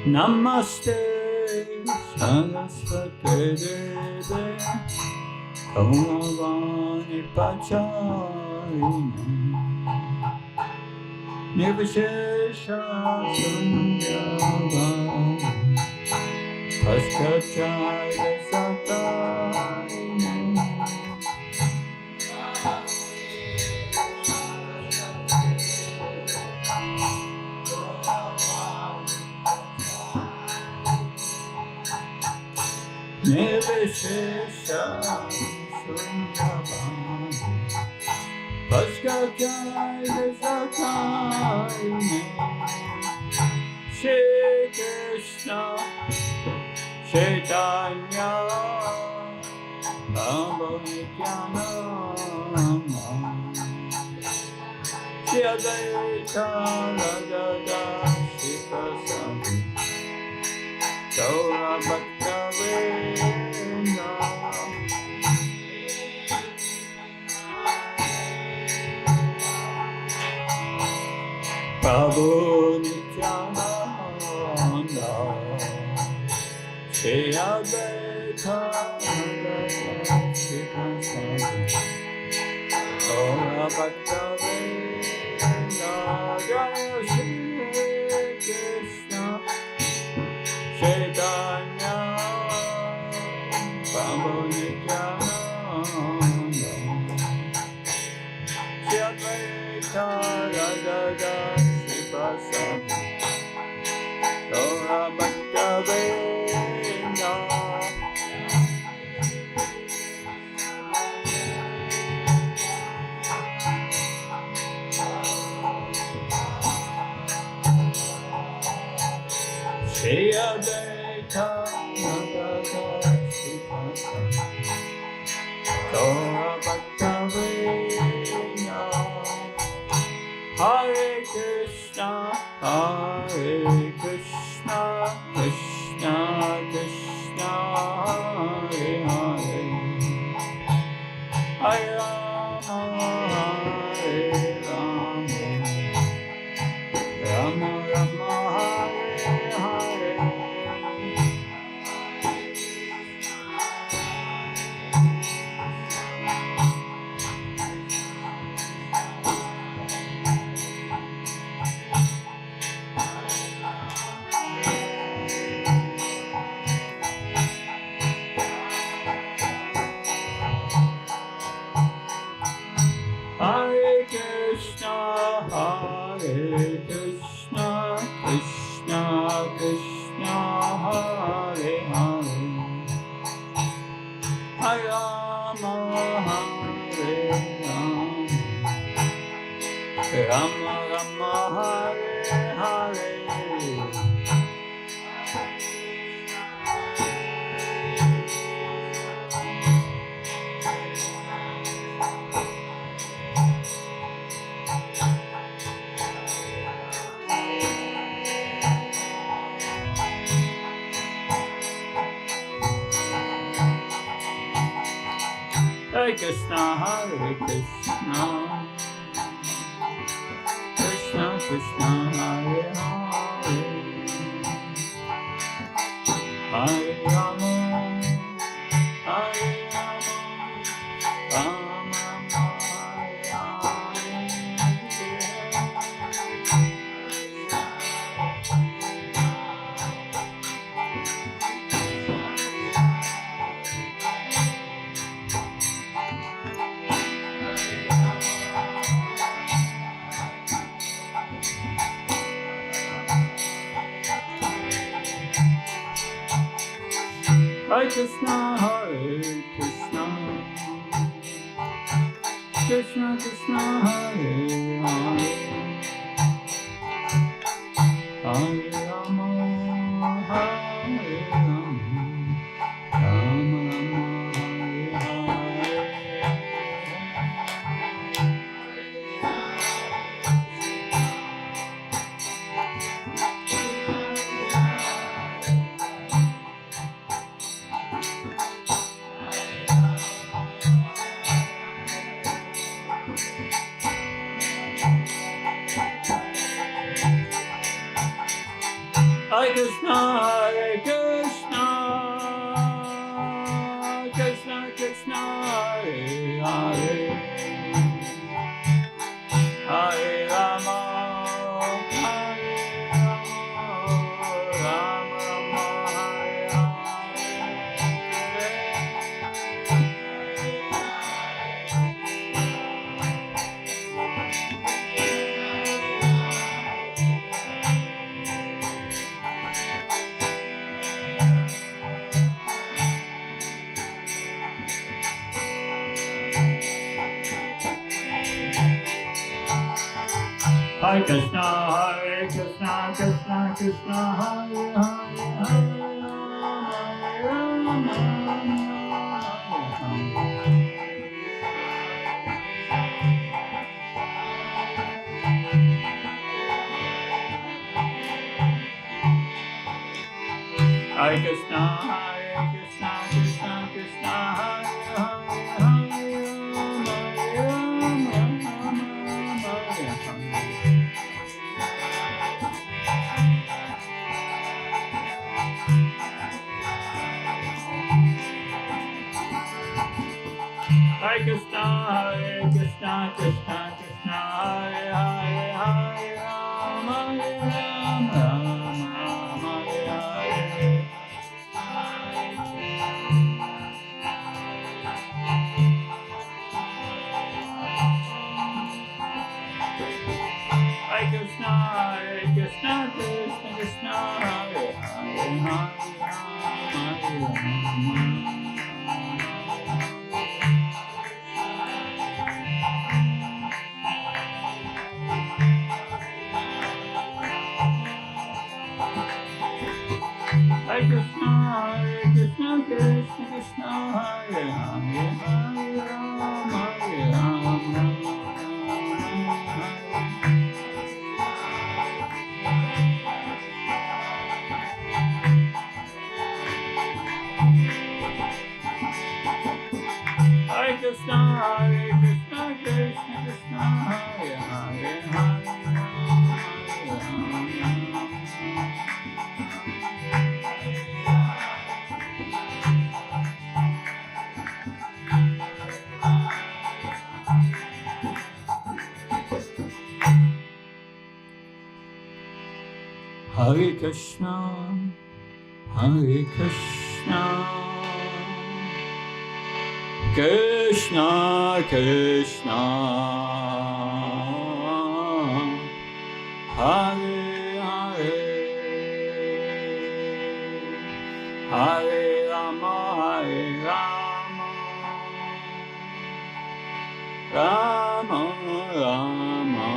Namaste Saraswate Deve Kauravani Pacharine Nirvishesha Sunyavani Paskachaya Satarine Nirvishesha Sunyavani Paskachaya Satarine Shri Krishna Chaitanya Prabhu Nityananda Shri Advaita Gadadhara Srivasadi Gaura Bhaktavrinda Prabhu Nityananda Shri Advaita Gadadhara Srivasadi Gaura Bhaktavrinda Jaya Shri Krishna Chaitanya Prabhu Nityananda Shri Advaita Gadadhara Srivasadi Gaura Bhaktavrinda Shri Advaita Gadadhara Srivasadi Gaura Bhaktavrinda Hare Krishna Krishna Krishna Hare Hare Hare Rama Hare Rama Rama Rama Hare Hare Hare Krishna Krishna Krishna Hare Hare Hare Rama Hare Rama Rama Hare Hare Hare Krishna Krishna Krishna Hare Hare Hare Rama Hare Rama Rama Rama Hare Hare Krishna Krishna Krishna Hare Hare Hare Rama Hare Rama Rama Rama Hare Hare Krishna, Hare Krishna, Krishna Krishna, Hare Hare, Hare Rama, Hare Rama, Rama Rama, Hare Krishna, Hare Krishna, Krishna Krishna, Hare Hare, Hare Rama, Hare Krishna, Krishna Krishna, Hare Hare, Hare Krishna, Krishna Krishna, Hare Hare, Hare Rama, Rama Hare Hare. Hare Krishna, Krishna Krishna, Hare Hare, Hare Hare Krishna, Krishna Krishna, Hare Hare, Hare Rama, Hare Rama. Hare Krishna, Krishna Krishna, Hare Hare, Hare Hare Krishna, Hare Krishna, Krishna Krishna, Hare Hare, Hare Rama, Hare Rama, Rama Rama,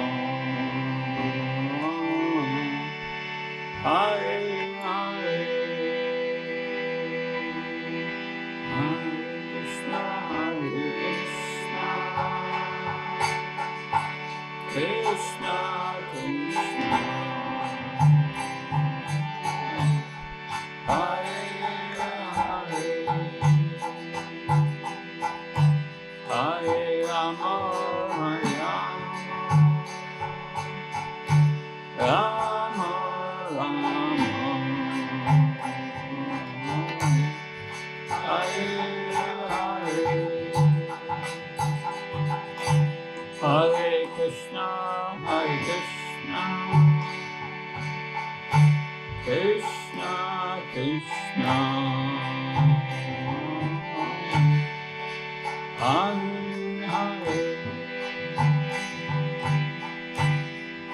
Hare Hare, Hare Krishna, Krishna Krishna, Hare Hare, Hare Rama, Hare Rama, Rama Hare Hare, Hare Krishna, Krishna Krishna, Hare Hare,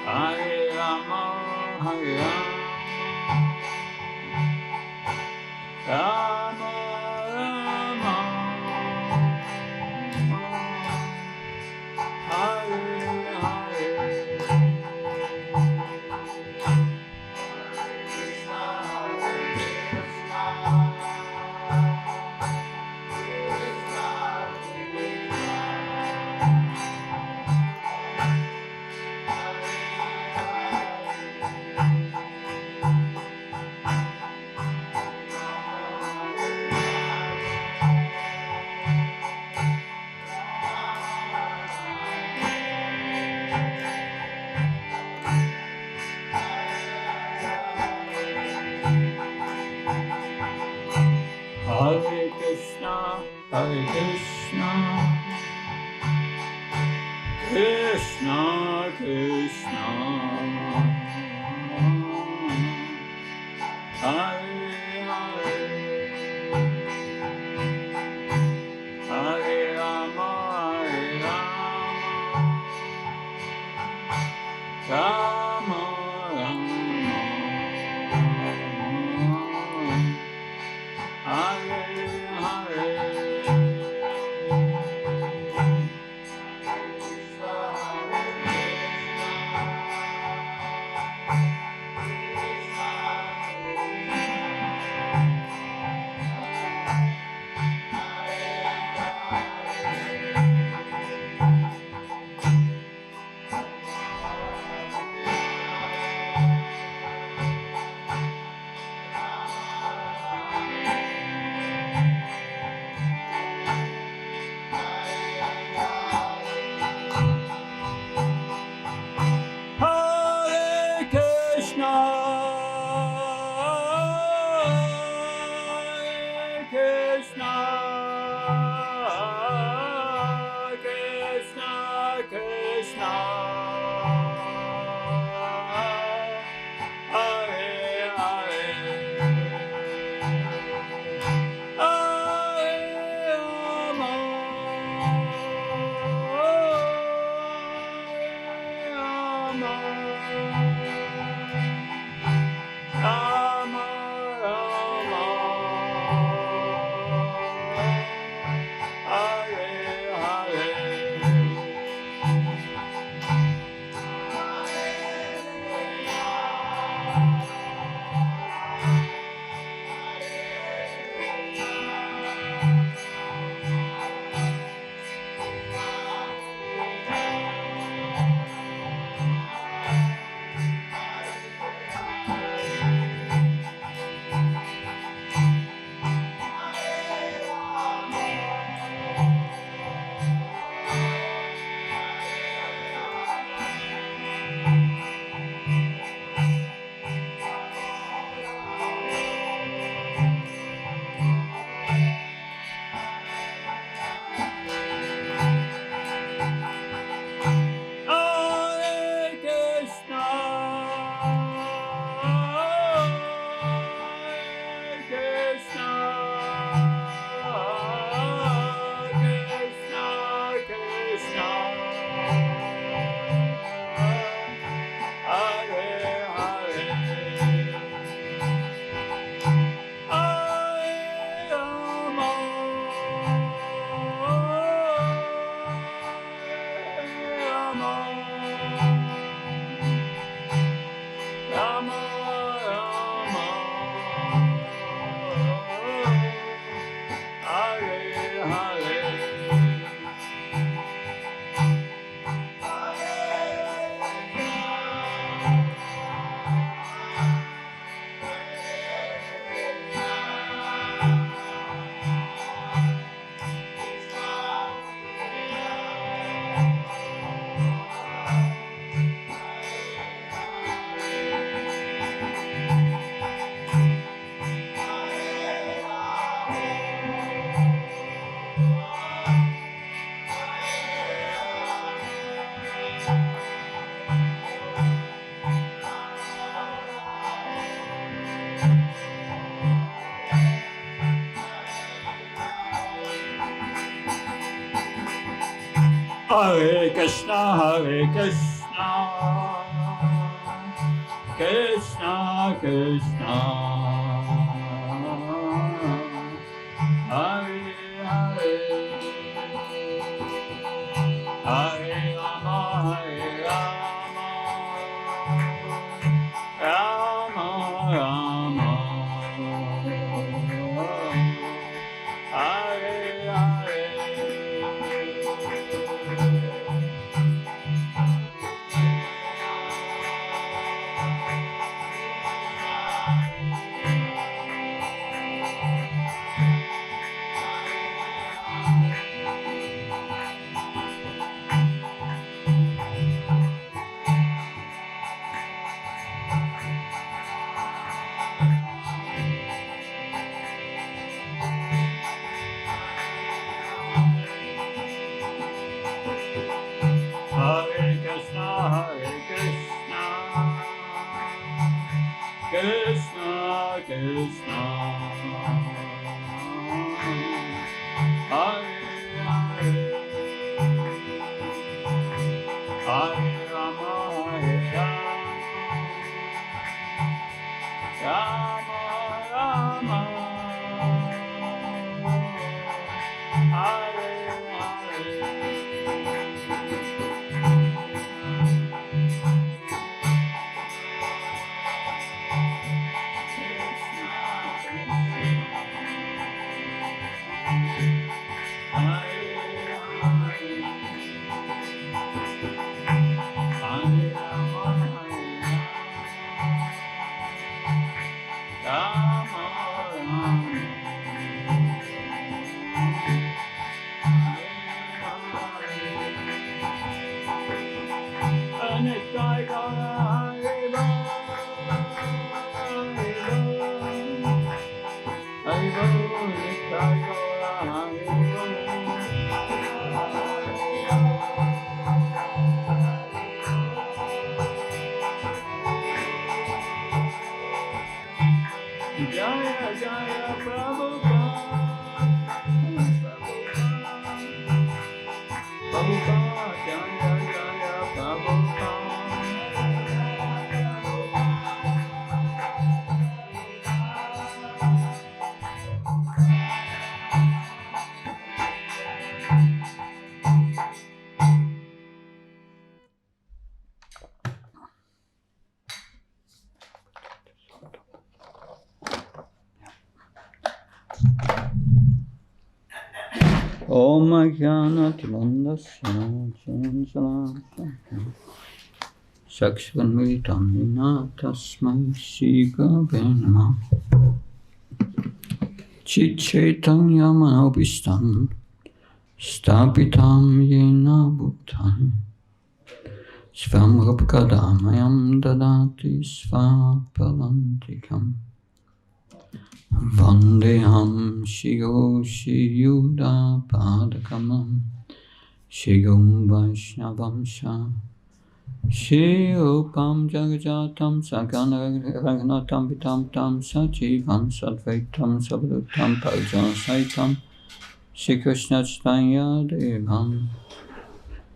Hare Rama, Hare Rama, Rama Hare Hare, Krishna, Hare Hare, Hare Rama, Rama Rama, Hare Hare. Hare Krishna, Hare Krishna, Krishna Krishna, Hare Hare, Hare Rama, Rama Rama Rama, Hare Hare. Hare Krishna, Hare Krishna, Krishna Krishna, Hare Hare, Hare Rama, Rama Rama Rama, Hare Hare. Hare Krishna, Hare Krishna, Krishna Krishna, Hare Hare, Hare Rama, Hare Rama, Rama Rama, Hare Hare. Hare Krishna, Krishna Krishna, Hare Hare, Hare Rama, Hare Rama, Rama Rama, Hare Hare. Jaya Jaya Prabhupada, Prabhupada, Jaya Jaya Prabhupada. Om Jnanatilandasya Jansalasya Sakshvanvitamina Tasmai Shri Gurave Namah Chitchaitanya Manobhistam Stapitam Yena Bhuttam Svam Rupkadamayam Dadati Svapalantikam Vandeham Shigo Shiyuda Padakamam Shigum Vaishnavam Sha Shirupam Jagajatam Sagana Ragnatam Vitam Tam Sajivam Sadvaitam Sabdutam Parijasaitam Shri Krishna Chaitanya Devam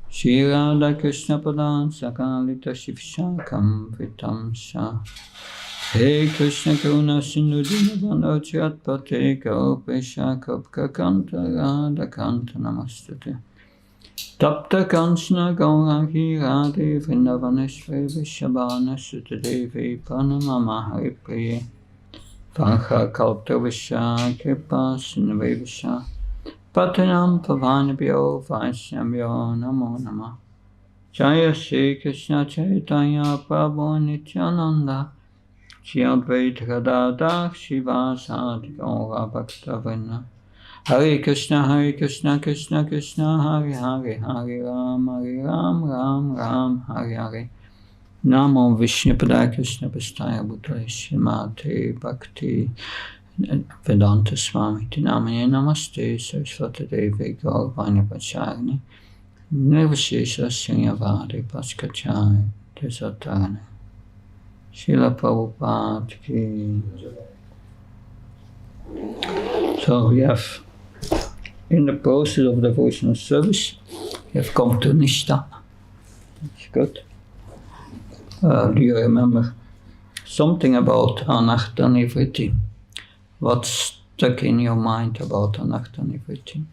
Shri Radha Krishna Padan Sakalita Shivshakam Vitam Sha Hey Krishna Karuna Sindhu Dinabandha Chatpate Gopesha Kapka Kanta Radha Kanta Namastate Tapta Kanchana Gauraki Radhe Vrindavaneshwari Vishabhana Sutadevi Pranamama Haripriye Vankha Kalpta Visha Kripa Sindhu Visha Patanam Pavanabhyo Vaishnavyo Namo Namah Jaya Shri Krishna Chaitanya Prabhu Nityananda Shri Advaita Gadadhar Shivasadi Gaura Bhaktavrinda Hare Krishna Krishna Krishna Hare Hare Hare Ram Ram Ram Hare Hare Namo Vishnupada Krishna Pastaya Bhutale Srimate Bhakti Vedanta Swami Namane Namaste Saraswati Devi Gauravani Pacharni Nirvashesha Srinyavadi Paskachai Desatarani Srila Prabhupada ki. So we have, in the process of devotional service, we have come to Nishta. That's good. Do you remember something about Anartha Nivritti? What's stuck in your mind about Anartha Nivritti?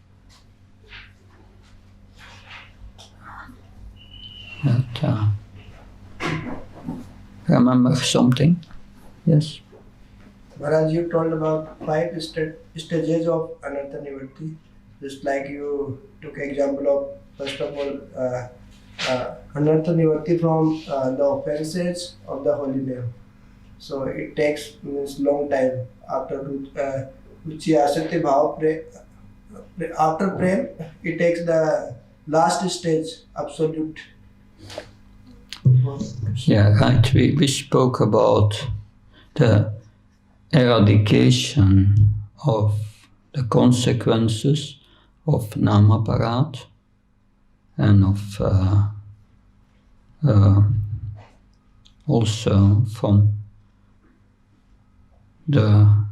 Remember something? Yes? Maharaj, you told about 5 stages of Anartha Nivritti. Just like you took example of, first of all, Anartha Nivritti from the offenses of the holy name. So it takes long time. After Uchyasati Bhav after Prem, it takes the last stage, absolute. Yeah, right. We spoke about the eradication of the consequences of Namaparat and of also from the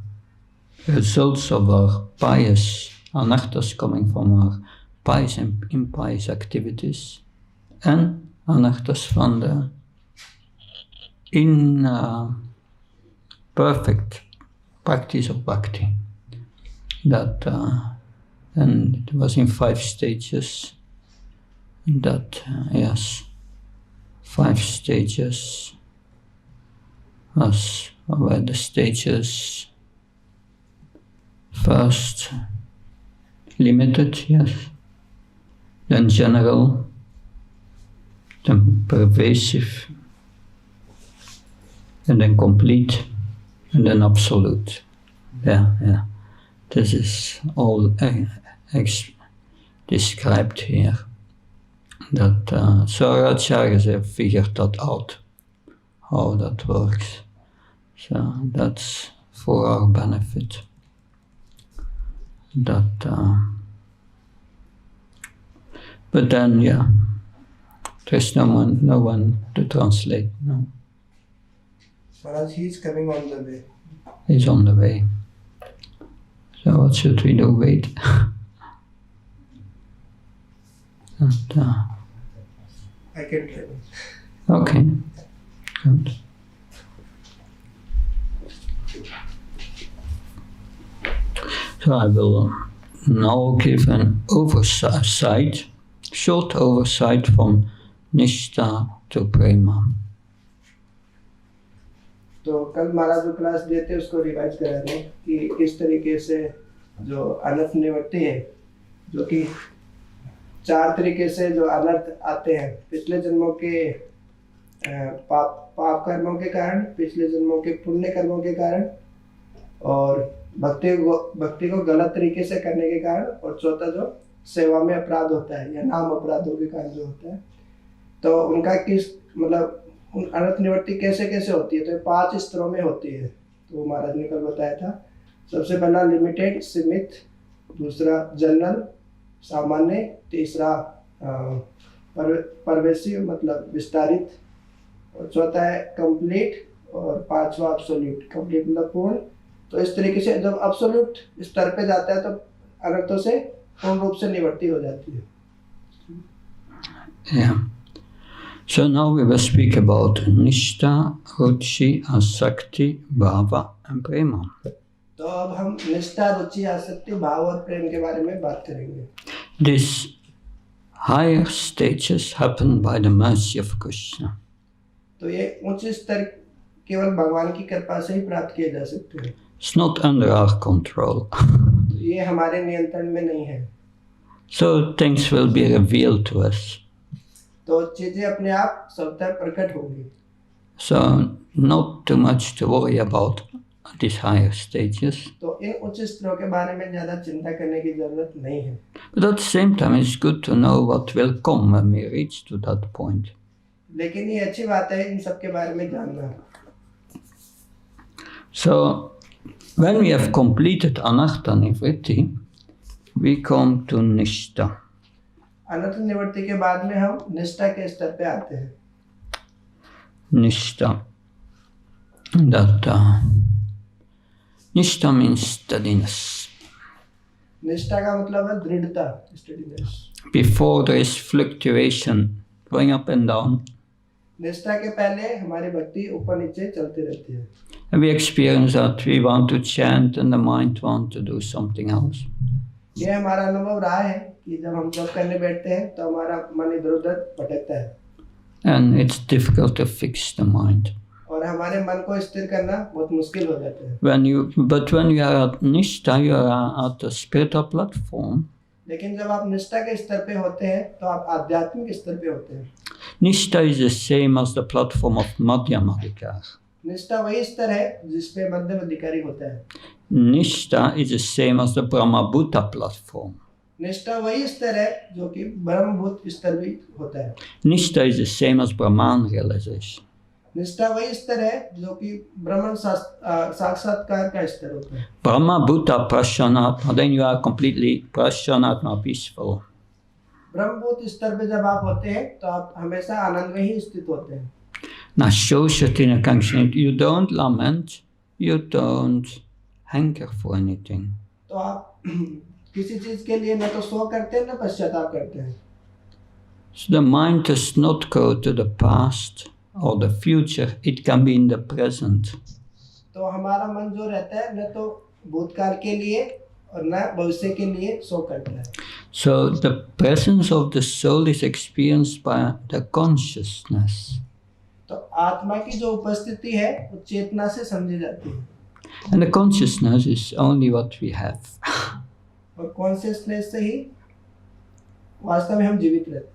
results of our pious anarthas coming from our pious and impious activities, and anarthas from the imperfect practice of bhakti. That and it was in 5 stages. That yes, 5 stages were the stages. First, limited, yes. Then general. Then pervasive. And then complete. And then absolute. Yeah. This is all described here. That so our acharyas have figured that out, how that works. So that's for our benefit. That, but then, yeah, there's no one to translate. No. Maharaj, he's coming on the way. He's on the way. So what should we do? Wait. And, I can try. Okay, good. So I will now give an short oversight from Nishtha to Prema. तो कल महाराज जो class देते उसको revise करा रहे हैं कि किस तरीके से जो अनर्थ निवृत्ति है, जो कि 4 तरीके से जो अनर्थ आते हैं पिछले जन्मों के पाप कर्मों के कारण, पिछले जन्मों के पुण्य कर्मों के कारण, और भक्ति को गलत तरीके से करने के कारण, और चौथा जो सेवा में अपराध होता है या नाम अपराधों के कारण जो होता है, तो उनका किस मतलब अनर्थ निवृत्ति कैसे कैसे होती है। तो 5 स्तरों में होती है। तो महाराज ने कल बताया था, सबसे पहला लिमिटेड सीमित, दूसरा जनरल सामान्य, तीसरा परवेसिव मतलब विस्तारित, और चौथा है कंप्लीट, और 5वां एब्सोल्यूट। कंप्लीट मतलब पूर्ण। तो इस तरीके से जब एब्सोल्यूट स्तर पे जाता है तो अनर्थों से पूर्ण रूप से निवृत्ति हो जाती है। Yeah. So now we will speak about Nishtha, Ruchi, Asakti, Bhava and Prema. तो अब हम निष्ठा, रुचि, आसक्ति, भाव और प्रेम के बारे में बात करेंगे। These higher stages happen by the mercy of Krishna. तो ये उच्च स्तर केवल भगवान की कृपा से ही प्राप्त किए जा सकते हैं। It's not under our control. ये हमारे नियंत्रण में नहीं है। So things will be revealed to us. तो चीजें अपने आप स्वतः प्रकट होंगी। So not too much to worry about these higher stages. तो इन उच्च स्तरों के बारे में ज्यादा चिंता करने की जरूरत नहीं है। But at the same time, it's good to know what will come when we reach to that point. लेकिन ये अच्छी बात है इन सब के बारे में जानना। So when we have completed anartha nivritti, we come to nishtha. अनर्थ निवृत्ति के बाद में हम निष्ठा के स्तर पे आते हैं। Nishtha. That nishtha means steadiness. निष्ठा का मतलब है दृढ़ता, steadiness. Before there is fluctuation, going up and down. निष्ठा के पहले हमारी भक्ति ऊपर नीचे चलती रहती है। And we experience that we want to chant and the mind want to do something else. ये हमारा अनुभव रहा है कि जब हम जप करने बैठते हैं तो हमारा मन इधर-उधर भटकता है। And it's difficult to fix the mind. और हमारे मन को स्थिर करना बहुत मुश्किल हो जाता है। But when you are at nishtha, you are at the spiritual platform. लेकिन जब आप निष्ठा के स्तर पे होते हैं तो आप आध्यात्मिक स्तर पे होते हैं। Nishtha is the same as the platform of Madhyamadikar. निष्ठा वही स्तर है जिसपे मध्यम अधिकारी होता है। Nishtha is the same as the Brahmabhuta platform. निष्ठा वही स्तर है जो कि ब्रह्मभूत स्तर भी होता है। Nishtha is the same as Brahman realization. निष्ठा वही स्तर है जो कि ब्रह्मन साक्षात्कार का स्तर होता है। Brahmabhuta prashanatma, then you are completely prashanatma, peaceful. ब्रह्मभूत स्तर पे जब आप होते हैं तो आप हमेशा आनंद में ही स्थित होते हैं. You don't lament, you don't hanker for anything. तो आप किसी चीज के लिए न तो शोक करते हैं न पश्चाताप करते हैं. So the mind does not go to the past or the future, it can be in the present. तो हमारा मन जो रहता है न तो भूतकाल के लिए और न भविष्य के लिए शोक करता है. So the presence of the soul is experienced by the consciousness. तो आत्मा की जो उपस्थिति है वो चेतना से समझी जाती है. And the consciousness is only what we have. और कॉन्शियसनेस से ही वास्तव में हम जीवित रहते हैं.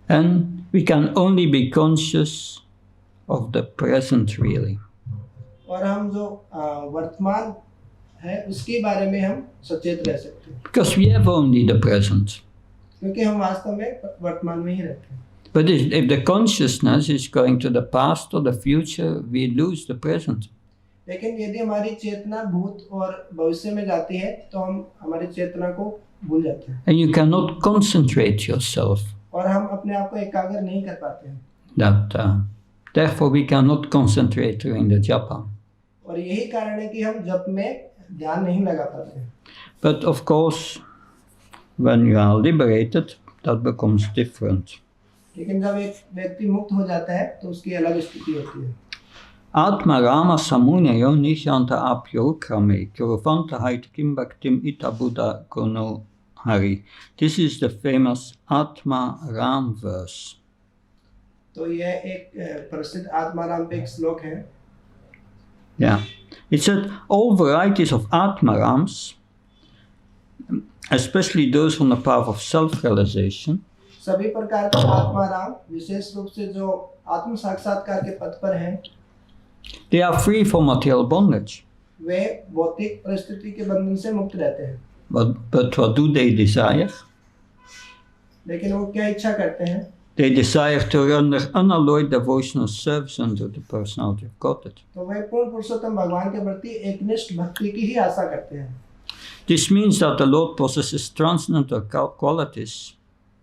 And we can only be conscious of the present really. और हम जो वर्तमान है उसके बारे में हम सचेत रह सकते हैं. Because we have only the present. क्योंकि हम वास्तव में वर्तमान में ही रहते हैं. But if the consciousness is going to the past or the future, we lose the present. लेकिन यदि हमारी चेतना भूत और भविष्य में जाती है तो हम हमारी चेतना को भूल जाते हैं. And you cannot concentrate yourself. और हम अपने आप को एकाग्र नहीं कर पाते हैं. Therefore we cannot concentrate during the japa. और यही कारण है कि हम जप में ध्यान नहीं लगा पाते हैं. But of course, when you are liberated, that becomes different. लेकिन जब एक व्यक्ति मुक्त हो जाता है तो उसकी अलग स्थिति होती है. Atma Rama Samunaya Nishanta Apyokrame Kuruvanta Haitkim Bhaktim Ita Buddha Gono Hari. This is the famous Atma Ram verse. तो यह एक प्रसिद्ध आत्मा राम पे एक श्लोक है. Yeah. It said all varieties of Atma Rams, especially those on the path of self-realization, सभी प्रकार के आत्मा राम विशेष रूप से जो आत्म साक्षात्कार के पथ पर हैं, they are free from material bondage. वे भौतिक परिस्थिति के बंधन से मुक्त रहते हैं. But what do they desire? लेकिन वो क्या इच्छा करते हैं? They desire to render unalloyed devotional service unto the personality of Godhead. तो वे पूर्ण पुरुषोत्तम भगवान के प्रति एकनिष्ठ भक्ति की ही आशा करते हैं. This means that the Lord possesses transcendental qualities.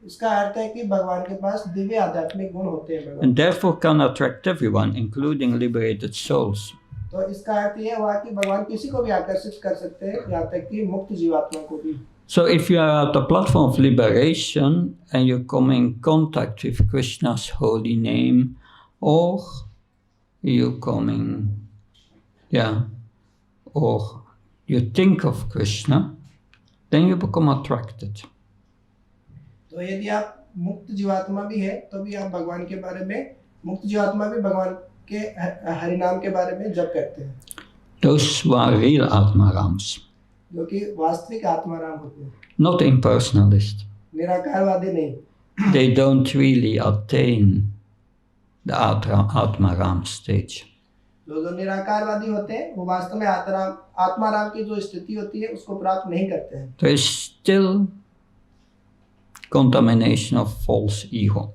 इसका अर्थ है कि भगवान के पास दिव्य आध्यात्मिक गुण होते हैं. And therefore can attract everyone, including liberated souls. तो इसका अर्थ यह हुआ कि भगवान किसी को भी आकर्षित कर सकते हैं, यहाँ तक कि मुक्त जीवात्मा को भी. So if you are at the platform of liberation and you come in contact with Krishna's holy name, or you or you think of Krishna, then you become attracted. तो यदि आप मुक्त जीवात्मा भी है तो भी आप भगवान के बारे में, मुक्त जीवात्मा भी भगवान के हरि नाम के बारे में जप करते हैं. Those who are real Atmarams. जो कि वास्तविक आत्माराम होते हैं. Not impersonalist. निराकारवादी नहीं. They don't really attain the Atmaram stage. जो निराकारवादी होते हैं वो वास्तव में आत्माराम की जो स्थिति होती है उसको प्राप्त नहीं करते हैं. There is still contamination of false ego.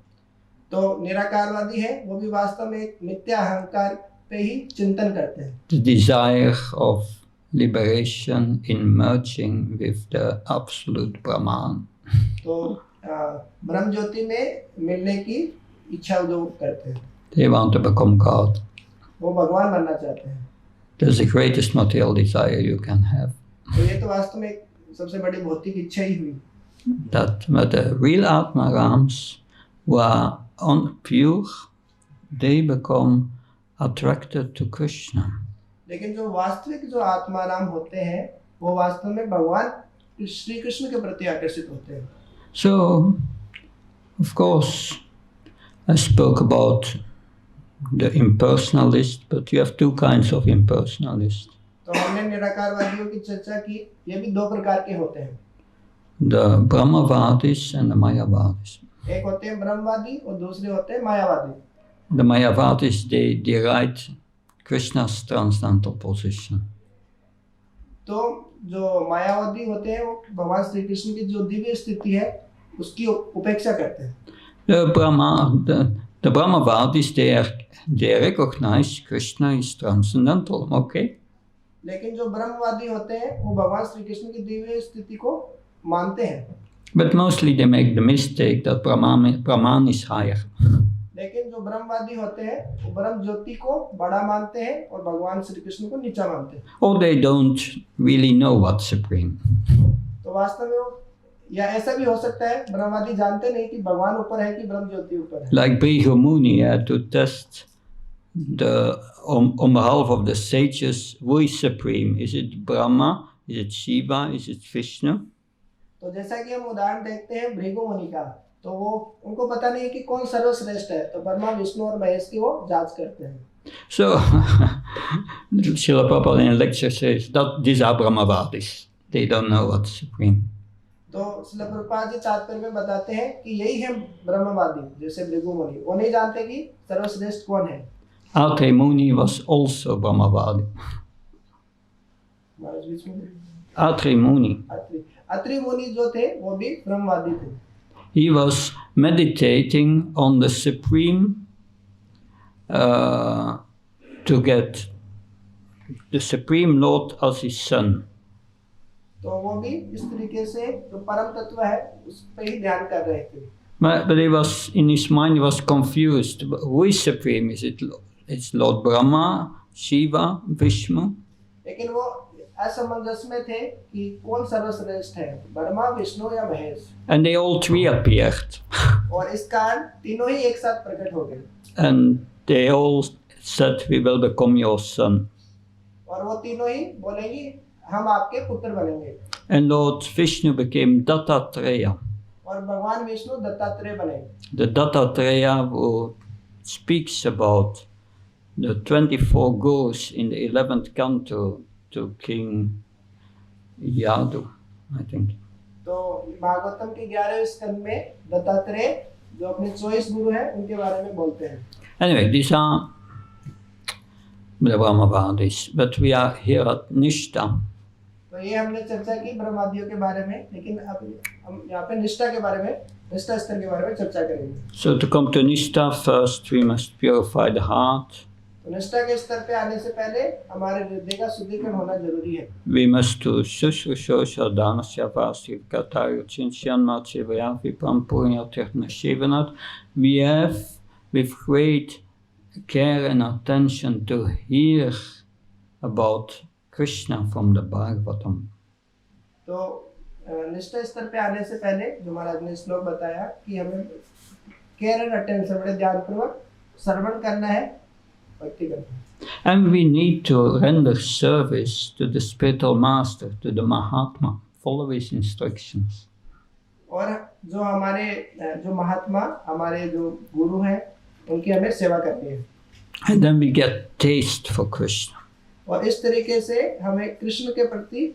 तो निराकारवादी है वो भी वास्तव में एक मिथ्या अहंकार पे ही चिंतन करते हैं. The desire of liberation in merging with the absolute Brahman. तो ब्रह्म ज्योति में मिलने की इच्छा जो करते हैं. They want to become God. वो भगवान बनना चाहते हैं. That's the greatest material desire you can have. तो ये तो वास्तव में एक सबसे बड़ी भौतिक इच्छा ही हुई. That but the real Atmarams who are pure, they become attracted to Krishna. लेकिन जो वास्तविक जो आत्माराम होते हैं वो वास्तव में भगवान श्री कृष्ण के प्रति आकर्षित होते हैं. So, of course, I spoke about the impersonalist, but you have two kinds of impersonalists. तो हमने निराकारवादियों की चर्चा की. ये भी दो प्रकार के होते हैं. The Brahmavadis and the Mayavadis. एक होते हैं ब्रह्मवादी और दूसरे होते हैं मायावादी. The Mayavadis, they deride Krishna's transcendental position. तो जो मायावादी होते हैं वो भगवान श्री कृष्ण की जो दिव्य स्थिति है उसकी उपेक्षा करते हैं. The Brahmavadis, they recognize Krishna is transcendental, okay? लेकिन जो ब्रह्मवादी होते हैं वो भगवान श्री कृष्ण की दिव्य स्थिति को मानते हैं. But mostly they make the mistake that Brahman is higher. लेकिन जो ब्रह्मवादी होते हैं वो ब्रह्म ज्योति को बड़ा मानते हैं और भगवान श्री कृष्ण को नीचा मानते हैं. Or they don't really know what's supreme. तो वास्तव में या ऐसा भी हो सकता है ब्रह्मवादी जानते नहीं कि भगवान ऊपर है कि ब्रह्म ज्योति ऊपर है. Like Brihu Muni had to test on behalf of the sages, who is supreme? Is it Brahma? Is it Shiva? Is it Vishnu? तो जैसा कि हम उदाहरण देखते हैं भृगु मुनि का, तो वो उनको पता नहीं है कि कौन सर्वश्रेष्ठ है, तो ब्रह्मा विष्णु और महेश की वो जांच करते हैं. So, Srila Prabhupada in a lecture says that these are Brahmavadis. They don't know what's supreme. तो श्रील प्रभुपाद जी तात्पर्य में बताते हैं कि यही है ब्रह्मवादी, जैसे भृगु मुनि, वो नहीं जानते कि सर्वश्रेष्ठ कौन है. Atri Muni was also Brahmavadi. Atri Muni. Atri मुनि जो थे वो भी ब्रह्मवादी थे. He was meditating on the supreme to get the supreme Lord as his son. तो वो भी इस तरीके से जो परम तत्व है उस पे ही ध्यान कर रहे थे. But he was in his mind. He was confused. Who is supreme? Is it it's Lord Brahma, Shiva, Vishnu? लेकिन वो असमंजस में थे कि कौन सर्वश्रेष्ठ है, ब्रह्मा, विष्णु या Mahesh. And they all three appeared. और इस कारण तीनों ही एक साथ प्रकट हो गए. And they all said, "We will become your son." और वो तीनों ही बोलेंगे हम आपके पुत्र बनेंगे. And Lord Vishnu became Dattatreya. और भगवान विष्णु दत्तात्रेय बने. The Dattatreya who speaks about the 24 gurus in the 11th canto to King Yadu, I think. तो भागवतम के 11वें स्कंद में दत्तात्रेय जो अपने 24 गुरु हैं उनके बारे में बोलते हैं. Anyway, these are the Brahmavadis, but we are here at Nishta. तो ये हमने चर्चा की ब्रह्मवादियों के बारे में, लेकिन अब हम यहाँ पे निष्ठा के बारे में, निष्ठा स्तर के बारे में चर्चा करेंगे. So to come to Nishta, first we must purify the heart. तो निष्ठा के स्तर पे आने से पहले हमारे हृदय का शुद्धिकरण होना जरूरी है. We must do Shushrusha Dhanasya Vasi Katayu Chinsyan Matsivaya Vipampunya Techna Shivanat. We have with great care and attention to hear about Krishna from the Bhagavatam. तो निष्ठा स्तर पे आने से पहले जो महाराज ने श्लोक बताया कि हमें केयर एंड अटेंशन बड़े ध्यानपूर्वक श्रवण करना है, भक्ति करना है. And we need to render service to the spiritual master, to the Mahatma, follow his instructions. और जो हमारे जो महात्मा, हमारे जो गुरु हैं, उनकी हमें सेवा करनी है. And then we get taste for Krishna. और इस तरीके से हमें कृष्ण के प्रति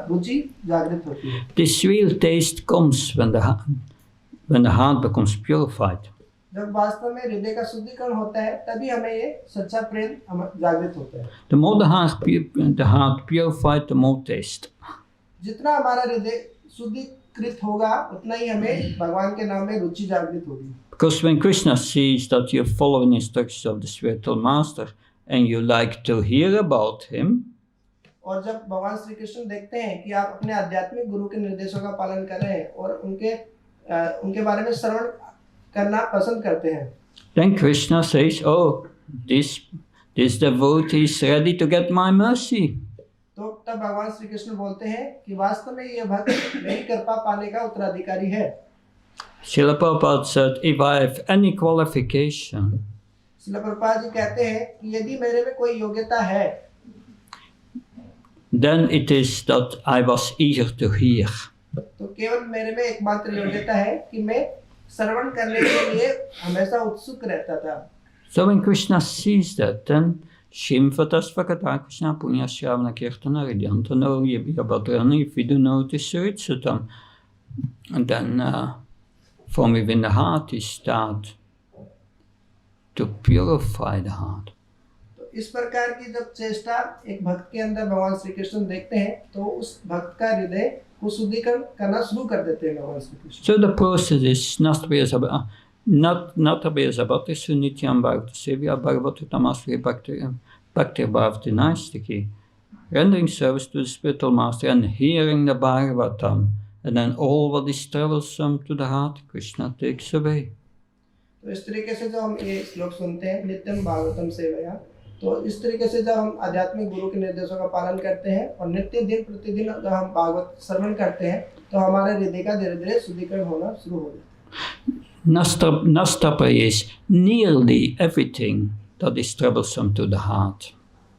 रुचि जागृत होती है. This real taste comes when the heart becomes purified. जब वास्तव में हृदय का शुद्धिकरण होता है तभी हमें ये सच्चा प्रेम जागृत होता है. The more the heart purified, the more taste. जितना हमारा हृदय शुद्धिकृत होगा उतना ही हमें भगवान के नाम में रुचि जागृत होगी. Because when Krishna sees that you're following instructions of the spiritual master and you like to hear about him, और जब भगवान श्री कृष्ण देखते हैं कि आप अपने आध्यात्मिक गुरु के निर्देशों का पालन कर रहे हैं और उनके बारे में श्रवण करना पसंद करते हैं, then Krishna says, "Oh, this devotee is ready to get my mercy." तो तब भगवान श्री कृष्ण बोलते हैं कि वास्तव में ये भक्त मेरी कृपा पाने का उत्तराधिकारी है. Srila Prabhupada said, "If I have any qualification, Srila Prabhupada ji कहते हैं कि यदि मेरे में कोई योग्यता है, then it is that I was eager to hear." तो केवल मेरे में एकमात्र योग्यता है कि मैं श्रवण करने के लिए हमेशा उत्सुक रहता था. So when Krishna sees that, then Shimvatasvakata Krishna Punya Shravana Kirtana Ridyantano Yabhadrani Vidunoti Suritsutam. And then from within the heart he start to purify the heart. तो इस प्रकार की जब चेष्टा एक भक्त के अंदर भगवान श्री कृष्ण देखते हैं तो उस भक्त का हृदय को शुद्धिकरण करना शुरू कर देते हैं भगवान Shri Krishna. So the process is not abhayasabhati sunityam bhakti sevya bhagavati tamasri bhakti bhavati naistiki. Rendering service to the spiritual master and hearing the Bhagavatam and then all what is troublesome to the heart, Krishna takes away. तो इस तरीके से जब हम ये श्लोक सुनते हैं नित्यम भागवतम सेवया, तो इस तरीके से जब हम आध्यात्मिक गुरु के निर्देशों का पालन करते हैं और नित्य दिन प्रतिदिन जब हम भागवत श्रवण करते हैं, तो हमारे हृदय का धीरे धीरे शुद्धिकरण होना शुरू हो जाता है. Nastapa is nearly everything that is troublesome to the heart.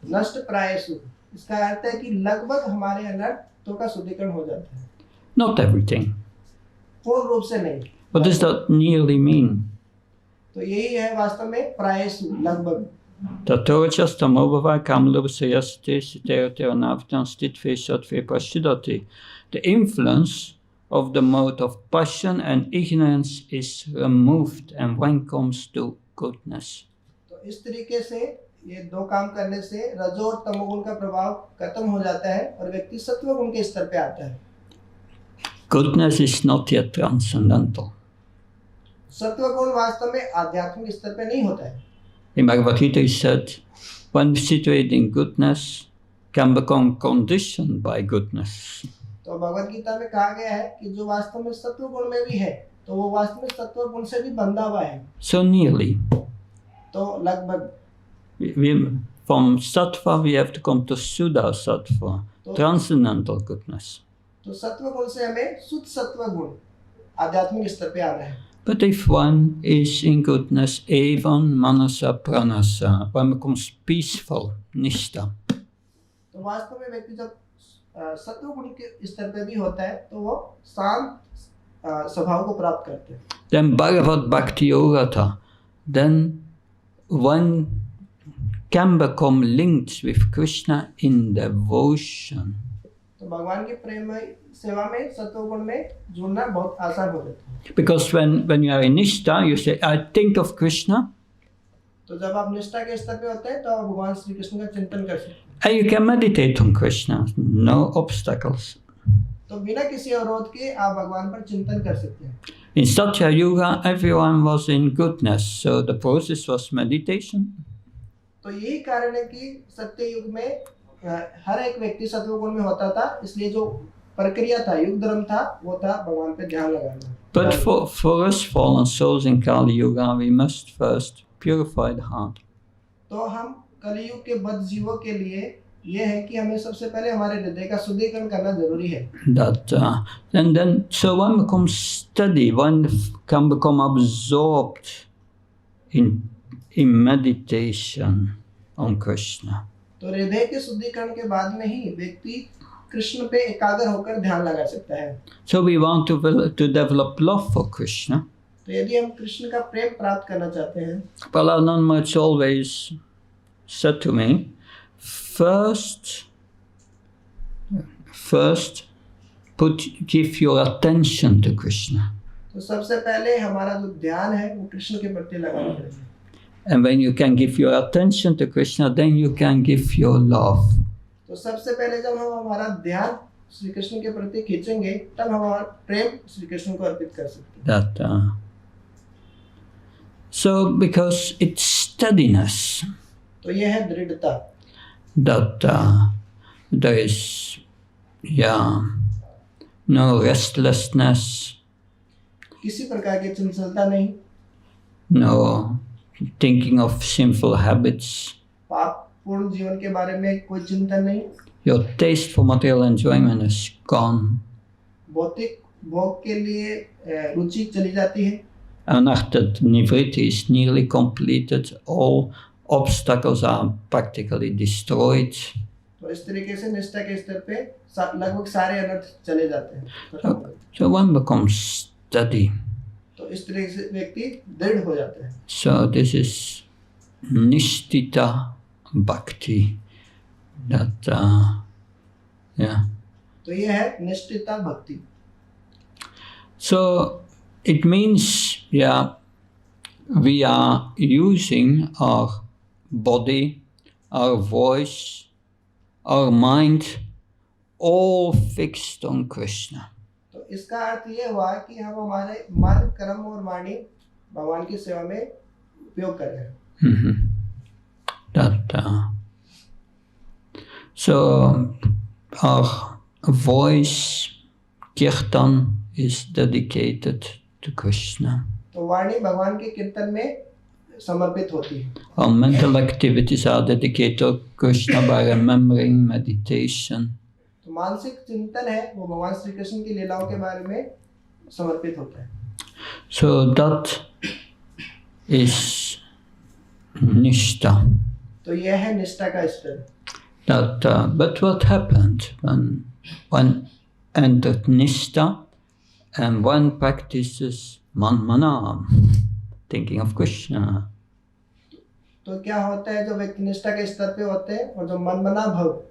नष्ट प्रायसु, इसका अर्थ है कि लगभग हमारे अनर्थों का शुद्धिकरण हो जाता है. Not everything. पूर्ण रूप से नहीं. What does that nearly mean? तो यही है वास्तव में प्रायसु, लगभग. Tatorachastamobhava kamlubasayasate siteraternavtan stitfesatve prashidati. The influence of the mode of passion and ignorance is removed, and one comes to goodness. तो इस तरीके से ये दो काम करने से रजो और तमोगुण का प्रभाव खत्म हो जाता है और व्यक्ति सत्वगुण के स्तर पे आता है. Goodness is not yet transcendental. सत्वगुण वास्तव में आध्यात्मिक स्तर पे नहीं होता है. In Bhagavad Gita is said, one situated in goodness can become conditioned by goodness. तो भगवद गीता में कहा गया है कि जो वास्तव में सत्वगुण में भी है, तो वो वास्तव में सत्वगुण से भी बंधा हुआ है. So nearly. तो लगभग. From sattva we have to come to Suddha sattva, transcendental goodness. तो सत्वगुण से हमें शुद्ध सत्वगुण आध्यात्मिक स्तर पे आना है. But if one is in goodness, evam manasa pranasa, one becomes peaceful, nishta. तो वास्तव में व्यक्ति जब सत्वगुण के स्तर पे भी होता है, तो वो शांत स्वभाव को प्राप्त करते हैं. Then Bhagavad Bhakti Yogata, then one can become linked with Krishna in devotion. तो भगवान की प्रेम सेवा में सत्वगुण में जुड़ना बहुत आसान हो जाता है. Because when you are in Nishta, you say, I think of Krishna. तो जब आप निष्ठा के स्तर पे होते हैं, तो आप भगवान श्री कृष्ण का चिंतन कर सकते हैं. And you can meditate on Krishna, no obstacles. तो बिना किसी अवरोध के आप भगवान पर चिंतन कर सकते हैं. In Satya Yuga, everyone was in goodness, so the process was meditation. तो यही कारण है कि सत्य युग में हर एक व्यक्ति सत्वगुण में होता था, इसलिए जो प्रक्रिया था, युग धर्म था, वो था भगवान पे ध्यान लगाना. But for us fallen souls in Kali Yuga, we must first purify the heart. तो हम कलियुग के बद्ध जीवों के लिए ये है कि हमें सबसे पहले हमारे हृदय का शुद्धिकरण करना जरूरी है. That and then so one becomes steady, one can become absorbed in meditation on Krishna. तो हृदय के शुद्धिकरण के बाद में ही व्यक्ति कृष्ण पे एकाग्र होकर ध्यान लगा सकता है. So we want to develop love for Krishna. तो यदि हम कृष्ण का प्रेम प्राप्त करना चाहते हैं, Prahlad Maharaj always said to me, first give your attention to Krishna. तो सबसे पहले हमारा जो ध्यान है वो कृष्ण के प्रति लगाना चाहिए. And when you can give your attention to Krishna, then you can give your love. तो सबसे पहले जब हम हमारा ध्यान श्री कृष्ण के प्रति खींचेंगे, तब हम हमारा प्रेम श्री कृष्ण को अर्पित कर सकते हैं. That so because it's steadiness. तो यह है दृढ़ता. That there is no restlessness. किसी प्रकार की चंचलता नहीं. No thinking of sinful habits. पापपूर्ण जीवन के बारे में कोई चिंतन नहीं. Your taste for material enjoyment is gone. भौतिक भोग के लिए रुचि चली जाती है. And after nivriti is nearly completed, all obstacles are practically destroyed. तो इस तरीके से निष्ठा के स्तर पे लगभग सारे अनर्थ चले जाते हैं. So one becomes steady. तो इस तरीके से व्यक्ति दृढ़ हो जाता है. So this is nishtita bhakti. That तो ये है निष्ठिता भक्ति. So it means we are using our body, our voice, our mind, all fixed on Krishna. तो इसका अर्थ ये हुआ कि हम हमारे मन, कर्म और वाणी भगवान की सेवा में उपयोग कर रहे हैं. That so our voice kirtan is dedicated to Krishna. तो वाणी भगवान के कीर्तन में समर्पित होती है. Our mental activities are dedicated to Krishna by remembering meditation. तो मानसिक चिंतन है वो भगवान श्री कृष्ण की लीलाओं के बारे में समर्पित होता है. So that is nishtha. तो यह है निष्ठा का स्तर. That, but what happened when one entered nishtha and one practices manmanam, thinking of Krishna? तो क्या होता है जो व्यक्ति निष्ठा के स्तर पे होते हैं और जो मनमना भाव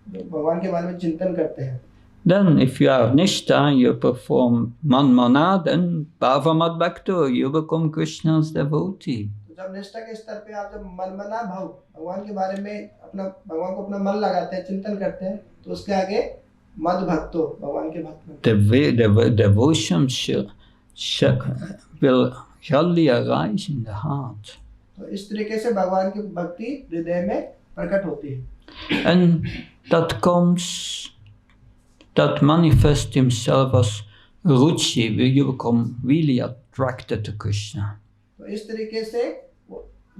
भगवान के बारे में चिंतन करते हैं. Then if you have nishtha, you perform manmana, then bhavamad bhakto, you become Krishna's devotee. तो जब निष्ठा के स्तर पे आप जब मनमना भाव भगवान के बारे में अपना भगवान को अपना मन लगाते हैं, चिंतन करते हैं, तो उसके आगे मद भक्तो, भगवान के भक्त. The devotion will surely arise in the heart. तो इस तरीके से भगवान की भक्ति हृदय में प्रकट होती है. And that manifests himself as ruchi, where you become really attracted to Krishna. तो इस तरीके से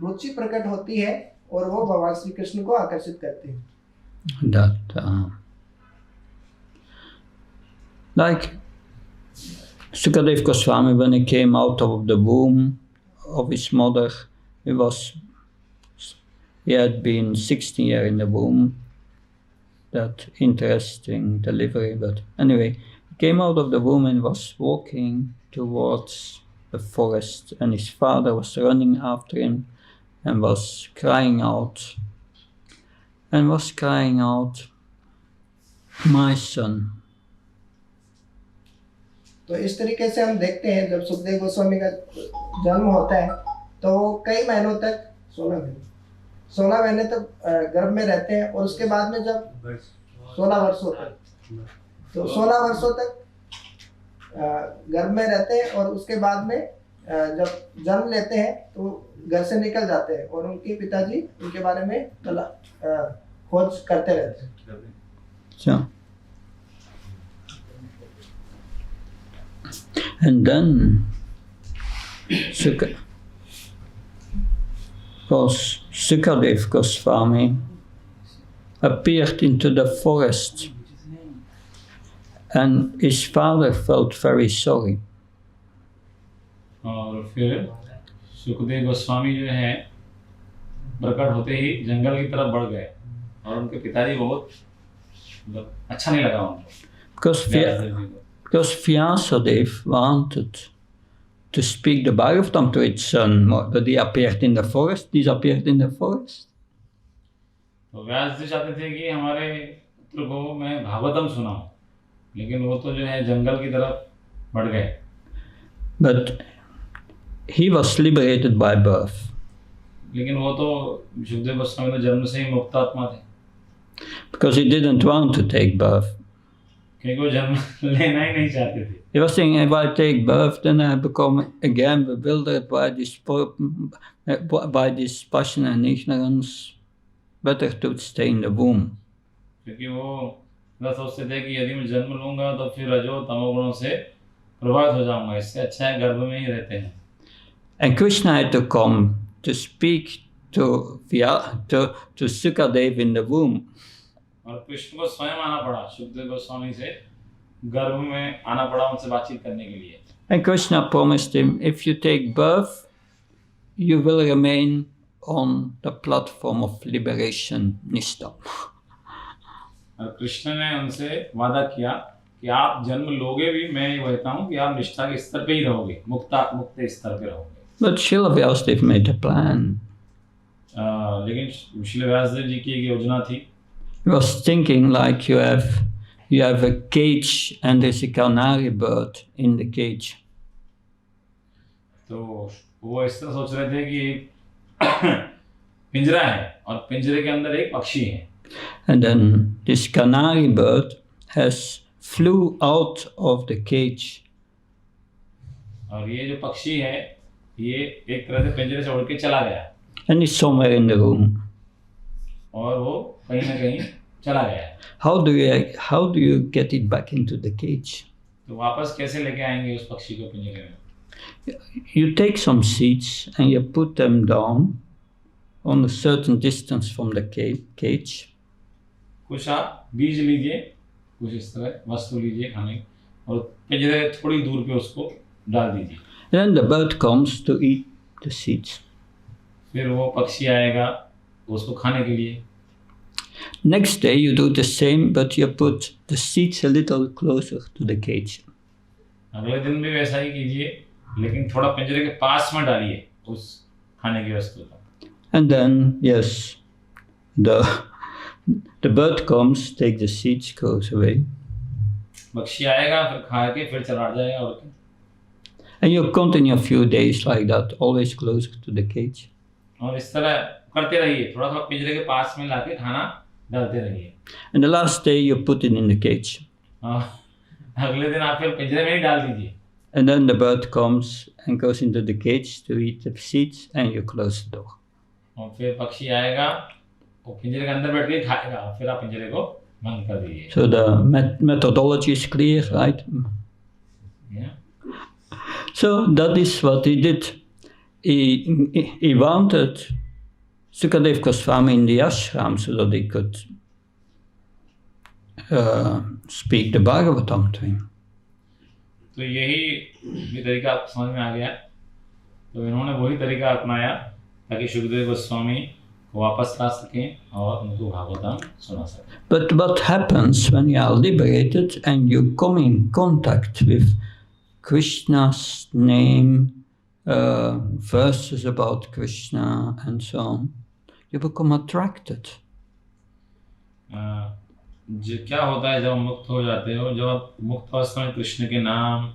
रुचि प्रकट होती है और वो भगवान श्री कृष्ण को आकर्षित करती है. That, like Sukadeva Goswami, when he came out of the womb of his mother, he had been 16 years in the womb. That interesting delivery, but anyway, he came out of the womb and was walking towards the forest, and his father was running after him and was crying out, my son. तो इस तरीके से हम देखते हैं जब सुखदेव गोस्वामी का जन्म होता है तो कई महीनों तक 16 महीने तक गर्भ में रहते हैं और उसके बाद में जब 16 वर्षों तक तो 16 वर्षों तक गर्भ में रहते हैं और उसके बाद में जब जन्म लेते हैं तो घर से निकल जाते हैं और उनके पिताजी उनके बारे में खोज करते रहते हैं. So, and then Sukadeva Goswami appeared into the forest, and his father felt very sorry. और फिर सुखदेव गोस्वामी जो है प्रकट होते ही जंगल की तरफ बढ़ गए और उनके पिताजी बहुत अच्छा नहीं लगा उनको. Because Vyasadeva wanted to speak the Bhagavatam to its son, but he appeared in the forest, disappeared in the forest. तो व्यास जी चाहते थे कि हमारे पुत्र को मैं भागवतम सुनाऊं, लेकिन वो तो जो है जंगल की तरफ बढ़ गए. But he was liberated by birth. लेकिन वो तो सुखदेव गोस्वामी तो जन्म से ही मुक्त आत्मा थे. Because he didn't want to take birth. क्योंकि वो जन्म लेना ही नहीं चाहते थे. He was saying, if I take birth, then I become again bewildered by this passion and ignorance. Better to stay in the womb. क्योंकि वो न सोचते थे कि यदि मैं जन्म लूंगा तो फिर रजो तमोगुणों से प्रभावित हो जाऊंगा, इससे अच्छा है गर्भ में ही रहते हैं. And Krishna had to come to speak to Sukadeva in the womb. और कृष्ण को स्वयं आना पड़ा, सुखदेव गोस्वामी से गर्भ में आना पड़ा उनसे बातचीत करने के लिए. And Krishna promised him, if you take birth, you will remain on the platform of liberation, Nishtha. और कृष्ण ने उनसे वादा किया कि आप जन्म लोगे भी, मैं ये कहता हूँ कि आप निष्ठा के स्तर पे ही रहोगे, मुक्त स्तर पे रहोगे. But Srila Vyasadeva made a plan. लेकिन श्रील व्यासदेव जी की एक योजना थी. He was thinking like you have a cage and there's a canary bird in the cage. तो वो इस तरह सोच रहे थे कि पिंजरा है और पिंजरे के अंदर एक पक्षी है. And then this canary bird has flew out of the cage. और ये जो पक्षी है ये एक तरह से पिंजरे से उड़ के चला गया. And it's somewhere in the room. और वो कहीं ना कहीं चला गया. How do you get it back into the cage? तो वापस कैसे लेके आएंगे उस पक्षी को पिंजरे में? You take some seeds and you put them down on a certain distance from the cage. कुछ आप बीज लीजिए, कुछ इस तरह वस्तु लीजिए खाने की, और पिंजरे थोड़ी दूर पे उसको डाल दीजिए. Then the bird comes to eat the seeds. फिर वो पक्षी आएगा उसको खाने के लिए. Next day you do the same, but you put the seeds a little closer to the cage. अगले दिन भी वैसा ही कीजिए, लेकिन थोड़ा पिंजरे के पास में डालिए उस खाने की वस्तु को. And then, yes, the bird comes, take the seeds, goes away. पक्षी आएगा, फिर खा के फिर चला जाएगा. और And you continue a few days like that, always closer to the cage. और इस तरह करते रहिए, थोड़ा थोड़ा पिंजरे के पास में लाके खाना डालते रहिए. And the last day you put it in the cage. अगले दिन आप फिर पिंजरे में ही डाल दीजिए. And then the bird comes and goes into the cage to eat the seeds, and you close the door. और फिर पक्षी आएगा, वो पिंजरे के अंदर बैठ के खाएगा, फिर आप पिंजरे को बंद कर दीजिए. So the methodology is clear, right? Yeah. So that is what he did. He wanted Sukadev Goswami in the ashram so that he could speak the Bhagavatam to him. तो यही भी तरीका आप समझ में आ गया. तो इन्होंने वही तरीका अपनाया ताकि सुखदेव गोस्वामी को वापस ला सकें और उनको भागवतम सुना सकें. But what happens when you are liberated and you come in contact with Krishna's name, verses about Krishna and so on, you become attracted. क्या होता है जब मुक्त हो जाते हो? जब आप मुक्त अवस्था में कृष्ण के नाम,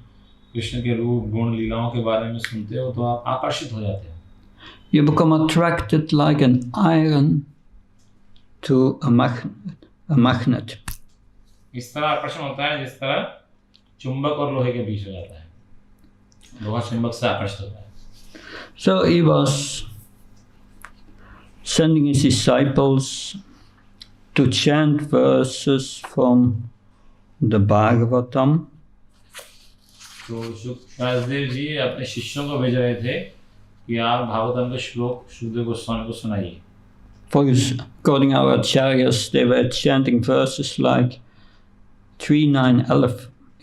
कृष्ण के रूप, गुण, लीलाओं के बारे में सुनते हो तो आप आकर्षित हो जाते हो. You become attracted like an iron to a magnet. इस तरह आकर्षण होता है जिस तरह चुंबक और लोहे के बीच हो जाता है. लोहा चुंबक से आकर्षित होता है. So he was sending his disciples to chant verses from the Bhagavatam. तो व्यासदेव जी अपने शिष्यों को भेज रहे थे कि आप भागवतम के श्लोक सुखदेव गोस्वामी को सुनाइए. According to our acharyas, they were chanting verses like 3, 9,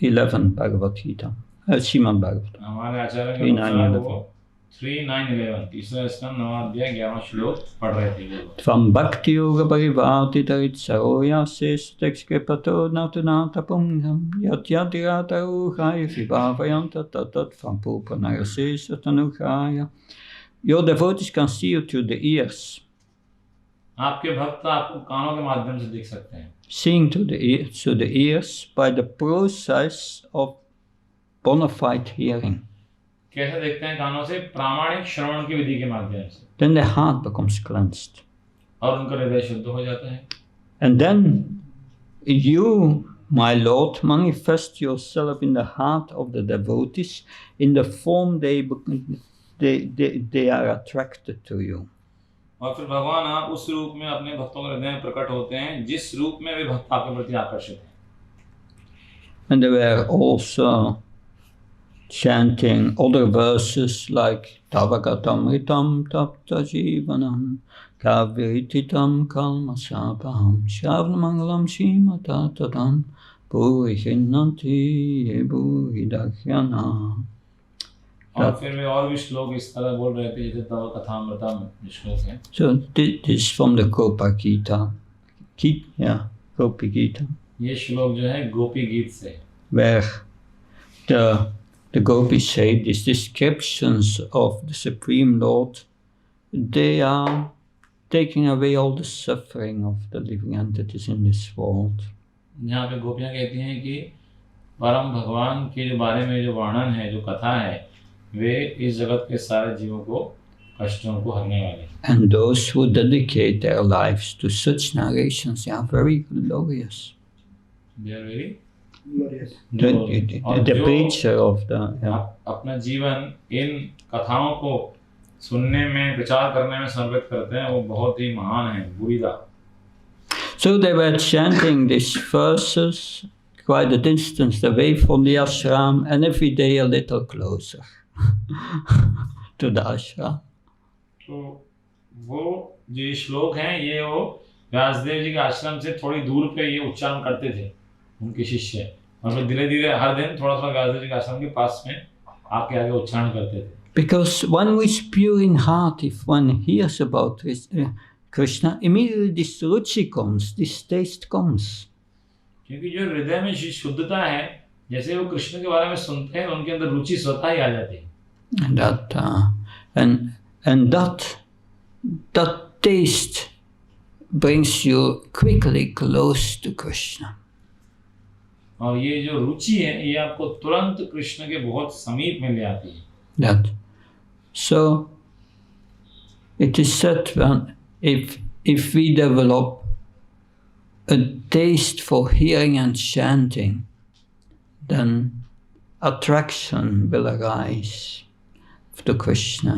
11 Bhagavad Gita. Srimad Bhagavatam. हमारे आचार्य के अनुसार वो 3, 9, 11 तीसरा स्कंद 9वां अध्याय 11वां श्लोक पढ़ रहे थे. Tvam bhakti yoga parivarditarit saroya sestekskripato natunata pungham yat yadirata ruhaya vibhavayanta tatat from pupanarasesa tanukhaya. Your devotees can see you through the ears. आपके भक्त आपको कानों के माध्यम से देख सकते हैं. Seeing through the ears by the process of bona fide hearing. कैसे देखते हैं? कानों से प्रामाणिक श्रवण की विधि के माध्यम से. Then the heart becomes cleansed. और उनका हृदय शुद्ध हो जाता है. And then you, my Lord, manifest yourself in the heart of the devotees in the form they are attracted to you. और फिर भगवान आप उस रूप में अपने भक्तों के हृदय में प्रकट होते हैं जिस रूप में वे भक्त आपके प्रति आकर्षित हैं. And they were also chanting other verses like Tavagatam Ritam Tapta Jivanam Kavirititam Kalmasapaham Shavnamangalam Shimata Tadam Purihinanti Buridakhyana. और फिर वे और भी श्लोक इस तरह बोल रहे थे जैसे तव कथामृतम श्लोक है. So this is from the Gopa Gita. Gopi Gita. ये श्लोक जो है गोपी गीत से. Where the gopis say these descriptions of the Supreme Lord, they are taking away all the suffering of the living entities in this world. यहाँ पे गोपियाँ कहती हैं कि परम भगवान के जो बारे में जो वर्णन है, जो कथा है, वे इस जगत के सारे जीवों को कष्टों को हरने वाले. And those who dedicate their lives to such narrations, they are very glorious. They are very glorious. The preacher of the अपना जीवन इन कथाओं को सुनने में, प्रचार करने में समर्पित करते हैं, वो बहुत ही महान है, बुरीदा. So they were chanting these verses quite a distance away from the ashram, and every day a little closer to the ashram. तो वो जो ये श्लोक हैं ये वो व्यासदेव जी के आश्रम से थोड़ी दूर पे ये उच्चारण करते थे उनके शिष्य, और फिर धीरे धीरे हर दिन थोड़ा थोड़ा व्यासदेव जी के आश्रम के पास में आके आगे उच्चारण करते थे. Because one who is pure in heart, if one hears about Krishna, immediately this ruchi comes, this taste comes. क्योंकि जो हृदय में शुद्धता है, जैसे वो कृष्ण के बारे में सुनते हैं उनके अंदर रुचि स्वतः ही आ जाती है. And that taste brings you quickly close to Krishna. और ये जो रुचि है ये आपको तुरंत कृष्ण के बहुत समीप में ले आती है. That. So it is said that if we develop a taste for hearing and chanting, then attraction will arise to Krishna.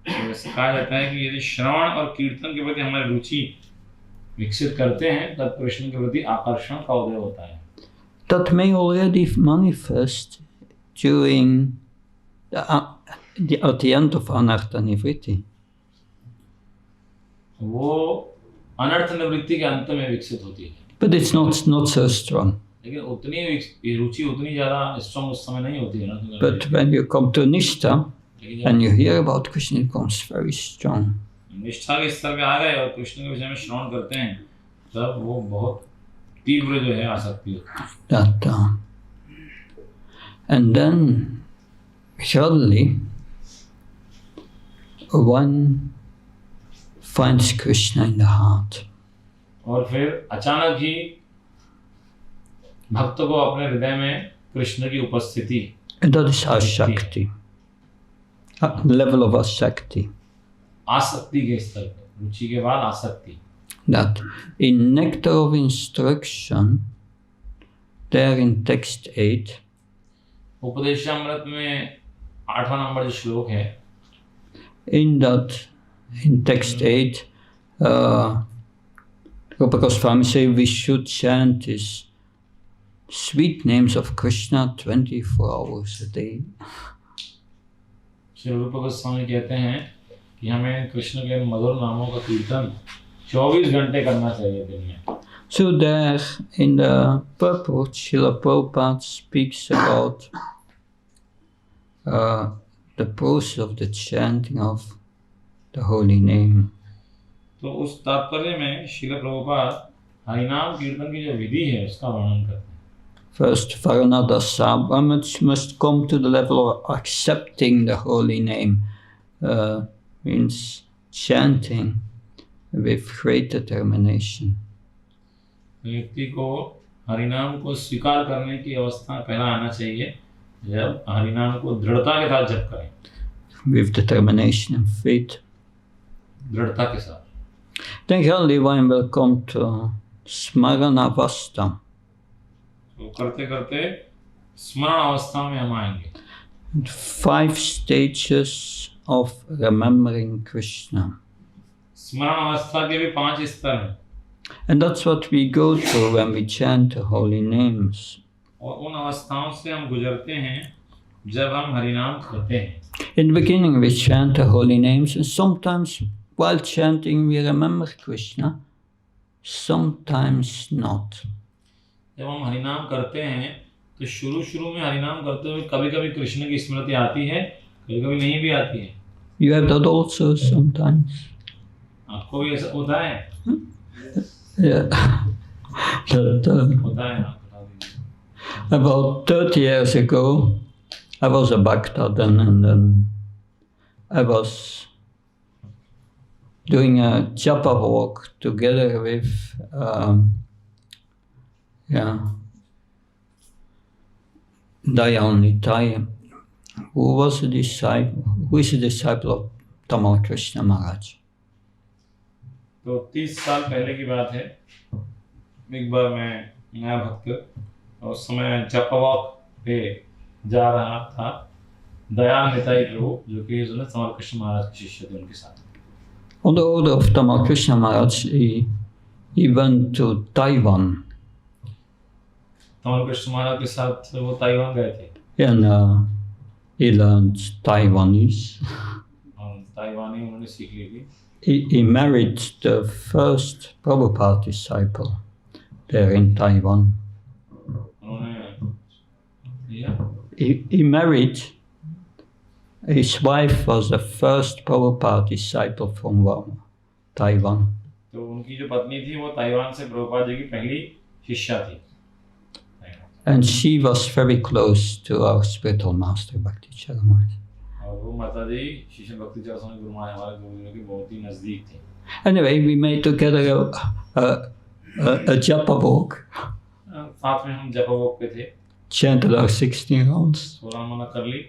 जैसे कहा जाता है कि यदि श्रवण और कीर्तन के प्रति हमारी रुचि विकसित करते हैं तब कृष्ण के प्रति आकर्षण का उदय होता है. That may already manifest during at the end of anartha nivritti. वो अनर्थ निवृत्ति के अंत में विकसित होती है. But it's not so strong. लेकिन उतनी रुचि उतनी ज़्यादा स्ट्रॉन्ग उस समय नहीं होती है ना. But when you come to निष्ठा and you hear about Krishna, it becomes very strong. निष्ठा के स्तर पे आ गए और कृष्ण के विषय में श्रवण करते हैं तब वो बहुत तीव्र जो है आसक्ति होती है. And then surely one finds Krishna in the heart. और फिर अचानक ही भक्त को अपने हृदय में कृष्ण की उपस्थिति. And that is Ashakti, level of Ashakti. आसक्ति के स्तर पर, रुचि के बाद आसक्ति. That in Nectar of Instruction, there in text 8, Upadeshamrita में 8वां नंबर जो श्लोक है, in text 8, Rupa Goswami say we should chant his sweet names of Krishna 24 hours a day. Shri रूप गोस्वामी कहते हैं कि हमें कृष्ण के मधुर नामों का कीर्तन 24 घंटे करना चाहिए दिन में. So there in the purport, Srila Prabhupada speaks about the process of the chanting of the holy name. तो उस तात्पर्य में श्रील प्रभुपाद हरिनाम कीर्तन की जो विधि है उसका वर्णन करते हैं. First, Varanada Sabha must come to the level of accepting the holy name, means chanting with great determination. व्यक्ति को हरिनाम को स्वीकार करने की अवस्था पहला आना चाहिए जब हरिनाम को दृढ़ता के साथ जप करें. With determination and faith. दृढ़ता के साथ. Then gradually one will come to Smaranavastha. तो करते करते स्मरण अवस्था में हम आएंगे. 5 stages of remembering Krishna. स्मरण अवस्था के भी 5 स्तर हैं. And that's what we go through when we chant the holy names. और उन अवस्थाओं से हम गुजरते हैं जब हम हरिनाम करते हैं. In the beginning we chant the holy names, and sometimes while chanting we remember Krishna, sometimes not. जब हम हरिनाम करते हैं तो शुरू में हरिनाम करते हुए कभी-कभी कृष्ण की स्मृति आती है, कभी-कभी नहीं भी आती है. You have that also sometimes. आपको भी ऐसा होता है? Yeah. होता है. About 30 years ago, I was a bhakta then, and then I was doing a japa walk together with Dayal Nitai, who is a disciple of Tamal Krishna Maharaj. तो 30 साल पहले की बात है. एक बार मैं नया भक्त और उस समय जपा वॉक पे जा रहा था. दयाल निताई प्रभु जो कि तमाल कृष्ण महाराज के शिष्य थे उनके साथ. On the order of Tamal Krishna Maharaj, he went to Taiwan. हमारे कृष्ण महाराज के साथ वो ताइवान गए थे and he learned Taiwanese. और ताइवानी उन्होंने सीख ली थी. He married the first Prabhupada disciple there in Taiwan. He married, his wife was the first Prabhupada disciple from Taiwan. तो उनकी जो पत्नी थी वो ताइवान से प्रभुपाद जी की पहली शिष्या थी. And she was very close to our spiritual master Bhakti Charamani. और वो माता जी शिष्य भक्ति चरणी गुरु महाराज हमारे गुरुदेव के बहुत ही नजदीक थे. Anyway, we made together a japa walk. साथ में हम जपा वॉक पे थे. Chanted our 16 rounds. 16 माला कर ली.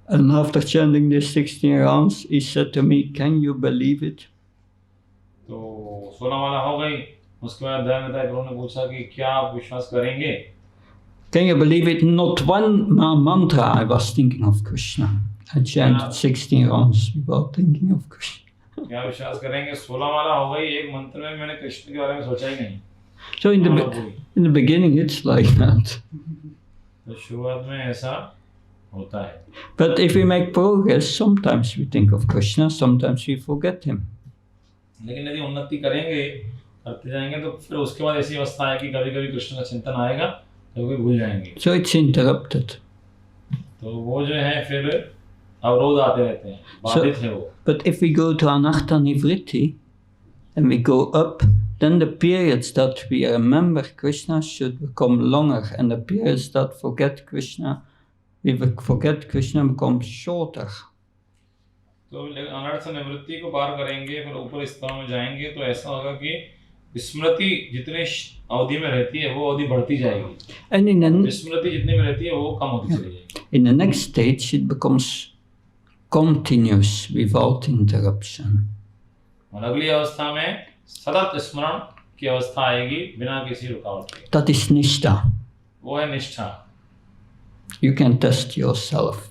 And after chanting the 16 rounds, he said to me, "Can you believe it?" तो 16 माला हो गई. उसके बाद दयानंद गुरु ने पूछा कि क्या आप विश्वास करेंगे? Can you believe it? Not one mantra I was thinking of Krishna. I chanted 16 rounds without thinking of Krishna. क्या विश्वास करेंगे? 16 माला हो गई, एक मंत्र में मैंने कृष्ण के बारे में सोचा ही नहीं. So in the beginning it's like that. तो शुरुआत में ऐसा होता है. But if we make progress, sometimes we think of Krishna, sometimes we forget him. लेकिन यदि उन्नति करेंगे, करते जाएंगे तो फिर उसके बाद ऐसी अवस्था है कि कभी-कभी कृष्ण का चिंतन आएगा, कभी भूल जाएंगे. So it's interrupted. तो वो जो है फिर अवरोध आते रहते हैं, बाधित है वो. But if we go to anartha nivritti and we go up, then the periods that we remember Krishna should become longer, and the periods that we forget Krishna become shorter. तो अनर्थ निवृत्ति को पार करेंगे, फिर ऊपर स्तर में जाएंगे तो ऐसा होगा कि स्मृति जितने अवधि में रहती है वो अवधि बढ़ती जाएगी. स्मृति जितनी में रहती है वो कम होती चली जाएगी. In the next stage it becomes continuous without interruption. और अगली अवस्था में सतत स्मरण की अवस्था आएगी बिना किसी रुकावट के. That is nishtha. वो है निष्ठा. You can test yourself.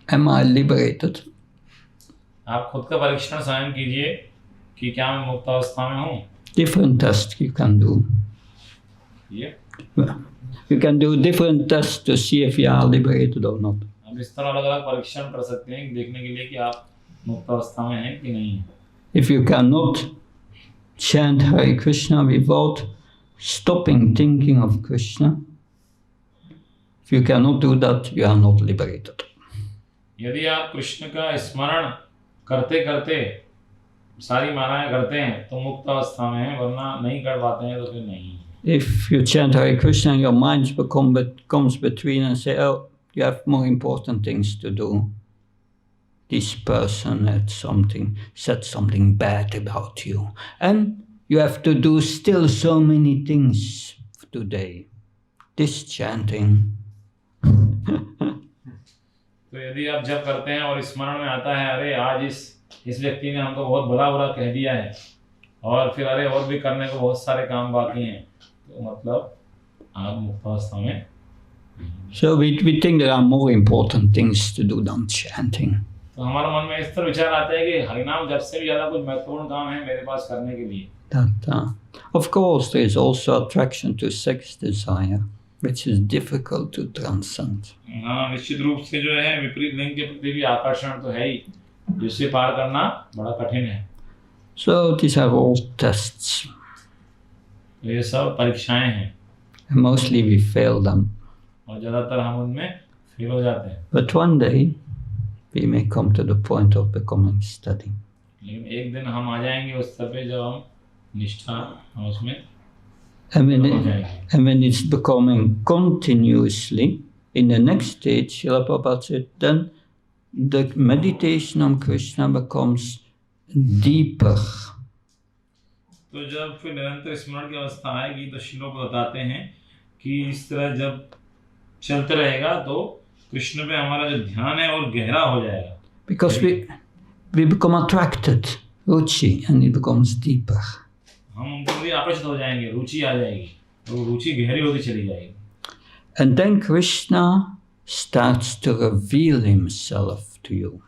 Am I liberated? आप खुद का परीक्षण स्वयं कीजिए कि क्या मैं मुक्त अवस्था में हूँ. Different tests you can do. You can do different tests to see if you are liberated or not. अब इस तरह अलग-अलग परीक्षण कर सकते हैं देखने के लिए कि आप मुक्त अवस्था में हैं कि नहीं. If you cannot chant Hare Krishna without stopping thinking of Krishna, if you cannot do that, you are not liberated. यदि आप कृष्ण का स्मरण करते करते सारी मालाएं करते हैं तो मुक्त अवस्था में हैं, वरना नहीं कर पाते हैं तो फिर नहीं. If you chant Hare Krishna and your mind comes between and say, "Oh, you have more important things to do. This person said something bad about you, and you have to do still so many things today. This chanting." तो यदि आप जब करते हैं और स्मरण में आता है, अरे आज इस व्यक्ति ने हमको बहुत बुरा कह दिया है, और फिर अरे और भी करने को बहुत सारे काम बाकी हैं, तो मतलब आप मुक्त अवस्था में. So we think there are more important things to do than chanting. तो हमारे मन में इस तरह विचार आता है कि हरिनाम जप से भी ज्यादा कुछ महत्वपूर्ण काम है मेरे पास करने के लिए. Of course, there is also attraction to sex desire, which is difficult to transcend. हाँ, निश्चित रूप से जो है विपरीत लिंग के प्रति भी आकर्षण तो है ही, जिसे पार करना बड़ा कठिन है. So these are all tests. ये सब परीक्षाएं हैं. And mostly we fail them. और ज्यादातर हम उनमें फेल हो जाते हैं. But one day we may come to the point of becoming steady. लेकिन एक दिन हम आ जाएंगे उस स्तर पे जब हम निष्ठा हम उसमें. And when it's becoming continuously, in the next stage, Srila Prabhupada said, then the meditation on Krishna becomes deeper. तो जब फिर निरंतर स्मरण की अवस्था आएगी तो श्रीलोक बताते हैं कि इस तरह जब चलते रहेगा तो कृष्ण पे हमारा जो ध्यान है और गहरा हो जाएगा. Because we become attracted, ruchi, and it becomes deeper. हम उनको भी आकर्षित हो जाएंगे, रुचि आ जाएगी, तो रुचि गहरी होती चली जाएगी. And then Krishna starts to reveal himself to you.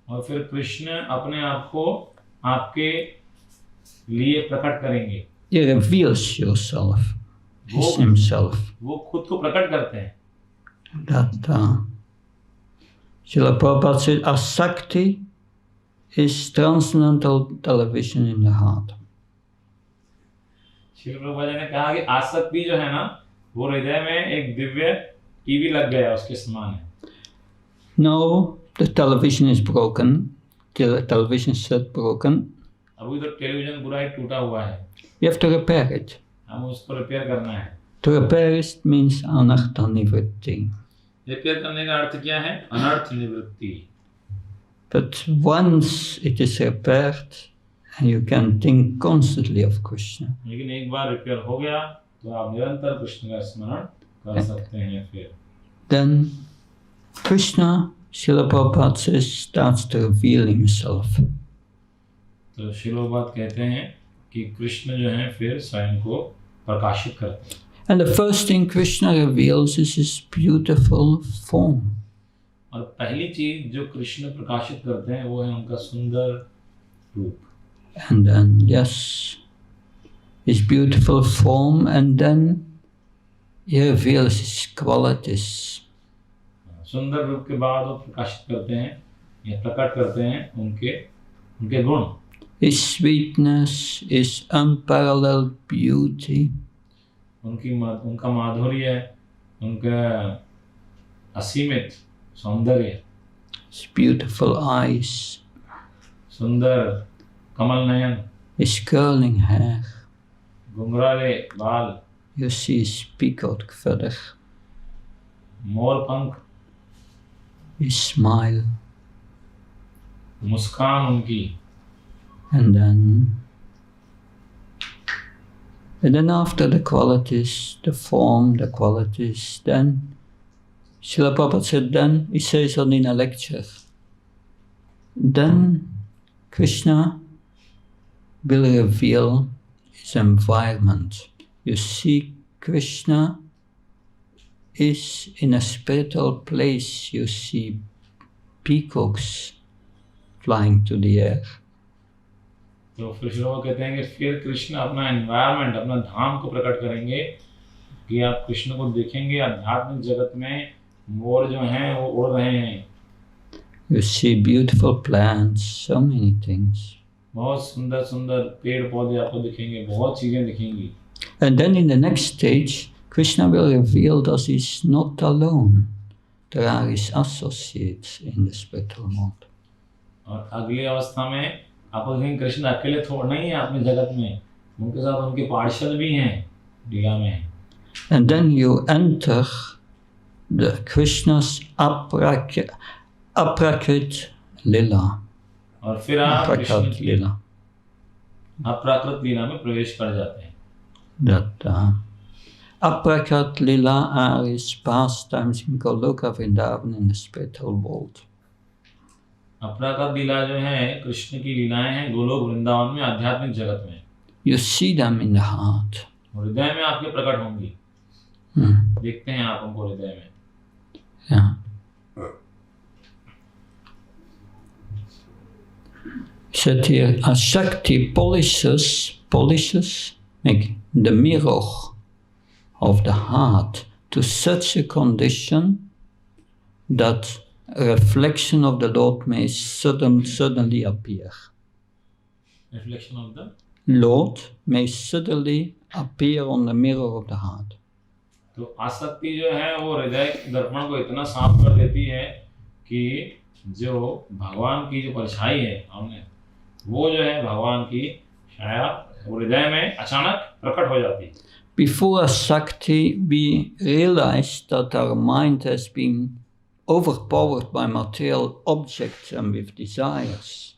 और फिर कृष्ण अपने आप को आपके लिए प्रकट करेंगे. He reveals yourself. is himself. वो खुद को प्रकट करते हैं. That Srila Prabhupada said, Asakti is transcendental television in the heart. Srila Prabhupada ने कहा कि आसक्ति जो है ना वो हृदय में एक दिव्य टीवी लग गया उसके समान है. Now the television is broken. The television set broken. अभी तो टेलीविजन पूरा ही टूटा हुआ है. You have to repair it. हमें उसको रिपेयर करना है. To repair it means anartha nivritti. Repair करने का अर्थ क्या है? अनर्थ निवृत्ति. But once it is repaired, you can think constantly of Krishna. लेकिन एक बार रिपेयर हो गया तो आप निरंतर कृष्ण का स्मरण कर सकते हैं फिर. Then Krishna, Srila Prabhupada says, starts to reveal himself. तो श्रील प्रभुपाद कहते हैं कि कृष्ण जो है फिर स्वयं को प्रकाशित करते हैं. And the first thing Krishna reveals is his beautiful form. और पहली चीज जो कृष्ण प्रकाशित करते हैं वो है उनका सुंदर रूप. And then, yes, his beautiful form, and then he reveals his qualities. सुंदर रूप के बाद वो प्रकाशित करते हैं या प्रकट करते हैं उनके गुण. His sweetness, his unparalleled beauty. उनका माधुर्य, उनका असीमित सौंदर्य. His beautiful eyes. सुंदर Kamal Nayan. His curling hair. घुंघराले बाल. You see his peacock feather. मोर पंख. His smile. मुस्कान उनकी. And then after the qualities, the form, the qualities, then Srila Prabhupada said, then he says on in a lecture, then Krishna will reveal his environment. You see, Krishna is in a spiritual place. You see peacocks flying to the air. तो फिर श्रील कहते हैं कि फिर कृष्ण अपना environment, अपना धाम को प्रकट करेंगे कि आप कृष्ण को देखेंगे आध्यात्मिक जगत में मोर जो हैं वो उड़ रहे हैं. You see beautiful plants, so many things. बहुत सुंदर सुंदर पेड़ पौधे आपको दिखेंगे, बहुत चीजें दिखेंगी. And then in the next stage, Krishna will reveal that he's not alone. There are his associates in the spiritual world. और अगली अवस्था में आपको देखेंगे कृष्ण अकेले थोड़ा नहीं है अपने जगत में, उनके साथ उनके पार्षद भी हैं लीला में. And then you enter the Krishna's aprakrit lila. और फिर आप कृष्ण की अपराकृत लीला में प्रवेश कर जाते हैं. That aprakrit lila are his pastimes in Goloka Vrindavan in the spiritual world. अपराकृत लीला जो है कृष्ण की लीलाएं हैं गोलोक वृंदावन में आध्यात्मिक जगत में. You see them in the heart. हृदय में आपके प्रकट होंगी. देखते हैं आप उनको हृदय में. Yeah. Said here, Asakti polishes make the mirror of the heart to such a condition that a reflection of the Lord may suddenly appear. Reflection of the Lord may suddenly appear on the mirror of the heart. तो आसक्ति जो है वो हृदय दर्पण को इतना साफ कर देती है कि जो भगवान की जो परछाई है हमने वो जो है भगवान की छाया हृदय में अचानक प्रकट हो जाती है. Before Asakti, we realize that our mind has been overpowered by material objects and with desires.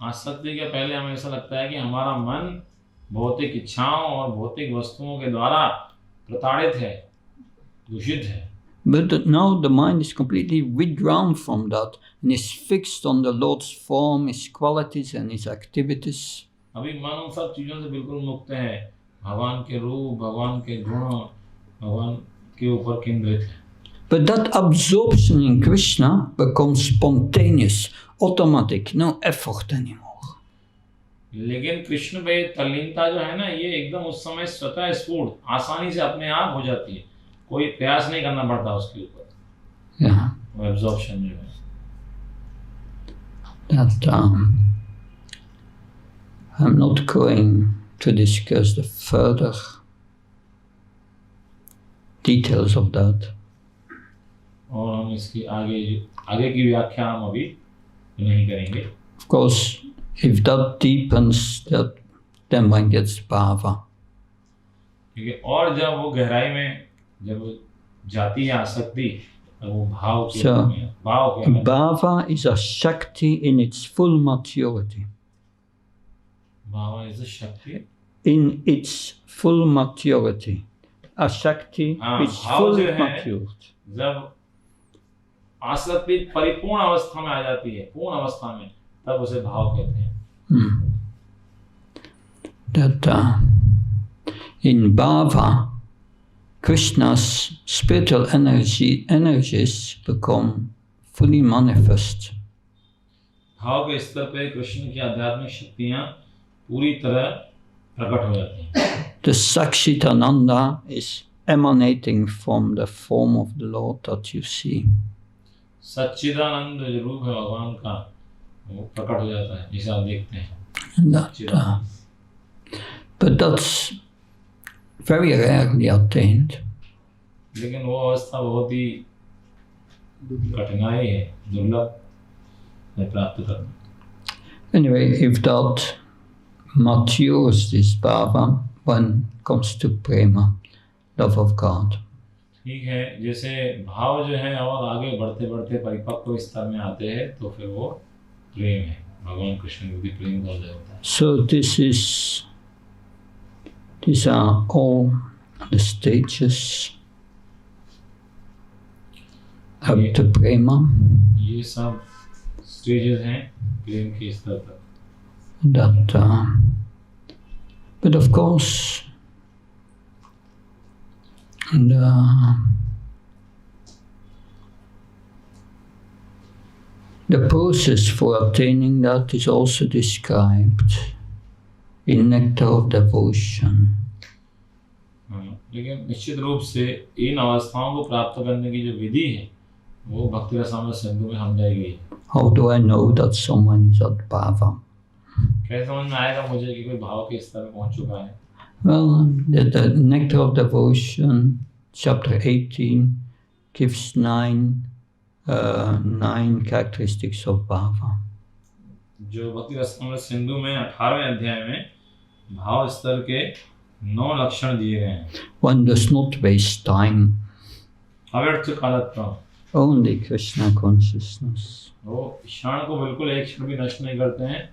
आसक्ति के पहले हमें ऐसा लगता है कि हमारा मन भौतिक इच्छाओं और भौतिक वस्तुओं के द्वारा प्रताड़ित है, दूषित है. But now the mind is completely withdrawn from that and is fixed on the Lord's form, His qualities and His activities. अभी मन उन सब चीजों से बिल्कुल मुक्त है, भगवान के रूप, भगवान के गुण, भगवान के ऊपर केंद्रित है. But that absorption in Krishna becomes spontaneous, automatic, no effort anymore. लेकिन कृष्ण पे तल्लीनता जो है ना, ये एकदम उस समय स्वतः स्फूर्त आसानी से अपने आप हो जाती है, कोई प्रयास नहीं करना पड़ता उसके ऊपर। वो एब्जॉर्प्शन जो है that I'm not going to discuss the further details of that. और हम इसकी आगे की व्याख्या हम अभी नहीं करेंगे। Of course, if that deepens, then one gets bhava. क्योंकि और जब वो गहराई में जब जाती है आसक्ति, वो भाव के So, में भाव के में bhava is a shakti in its full maturity. भाव इज शक्ति In its full maturity. A shakti is भाव fully जो है, matured. जब आसक्ति परिपूर्ण अवस्था में आ जाती है, पूर्ण अवस्था में, तब उसे भाव कहते हैं। That in bhava, Krishna's spiritual energies become fully manifest. भाव के स्तर पे कृष्ण की आध्यात्मिक शक्तियां पूरी तरह प्रकट हो जाती हैं। The Sakshitananda is emanating from the form of the Lord that you see. सच्चिदानंद जो रूप है भगवान का, वो प्रकट हो जाता है जिसे आप देखते हैं। And but that's very rarely attained. लेकिन वो अवस्था बहुत ही कठिनाई है, दुर्लभ है प्राप्त करना। Anyway, if that matures this bhava, one comes to prema, love of God. ठीक है, जैसे भाव जो है और आगे बढ़ते बढ़ते परिपक्व स्तर में आते हैं, तो फिर वो प्रेम है, भगवान कृष्ण के प्रेम का उदय होता है। So these are all the stages up to prema. ये सब स्टेजेस हैं प्रेम के स्तर तक। That, but of course, the process for attaining that is also described in Nectar of Devotion. लेकिन निश्चित रूप से इन अवस्थाओं को प्राप्त करने की जो विधि है, वो भक्ति रसामृत सिंधु में समझाई गई है। How do I know that someone is at bhava? कैसे समझ में आएगा मुझे कि कोई भाव के स्तर में पहुंच चुका है? Well, the Nectar of Devotion, chapter 18, gives nine characteristics of bhava. जो भक्ति रसामृत सिंधु में 18वें अध्याय में भाव स्तर के 9 लक्षण दिए गए हैं। One does not waste time. अव्यर्थ कालत्व, Only Krishna consciousness. वो क्षण को बिल्कुल एक क्षण भी नष्ट नहीं करते हैं,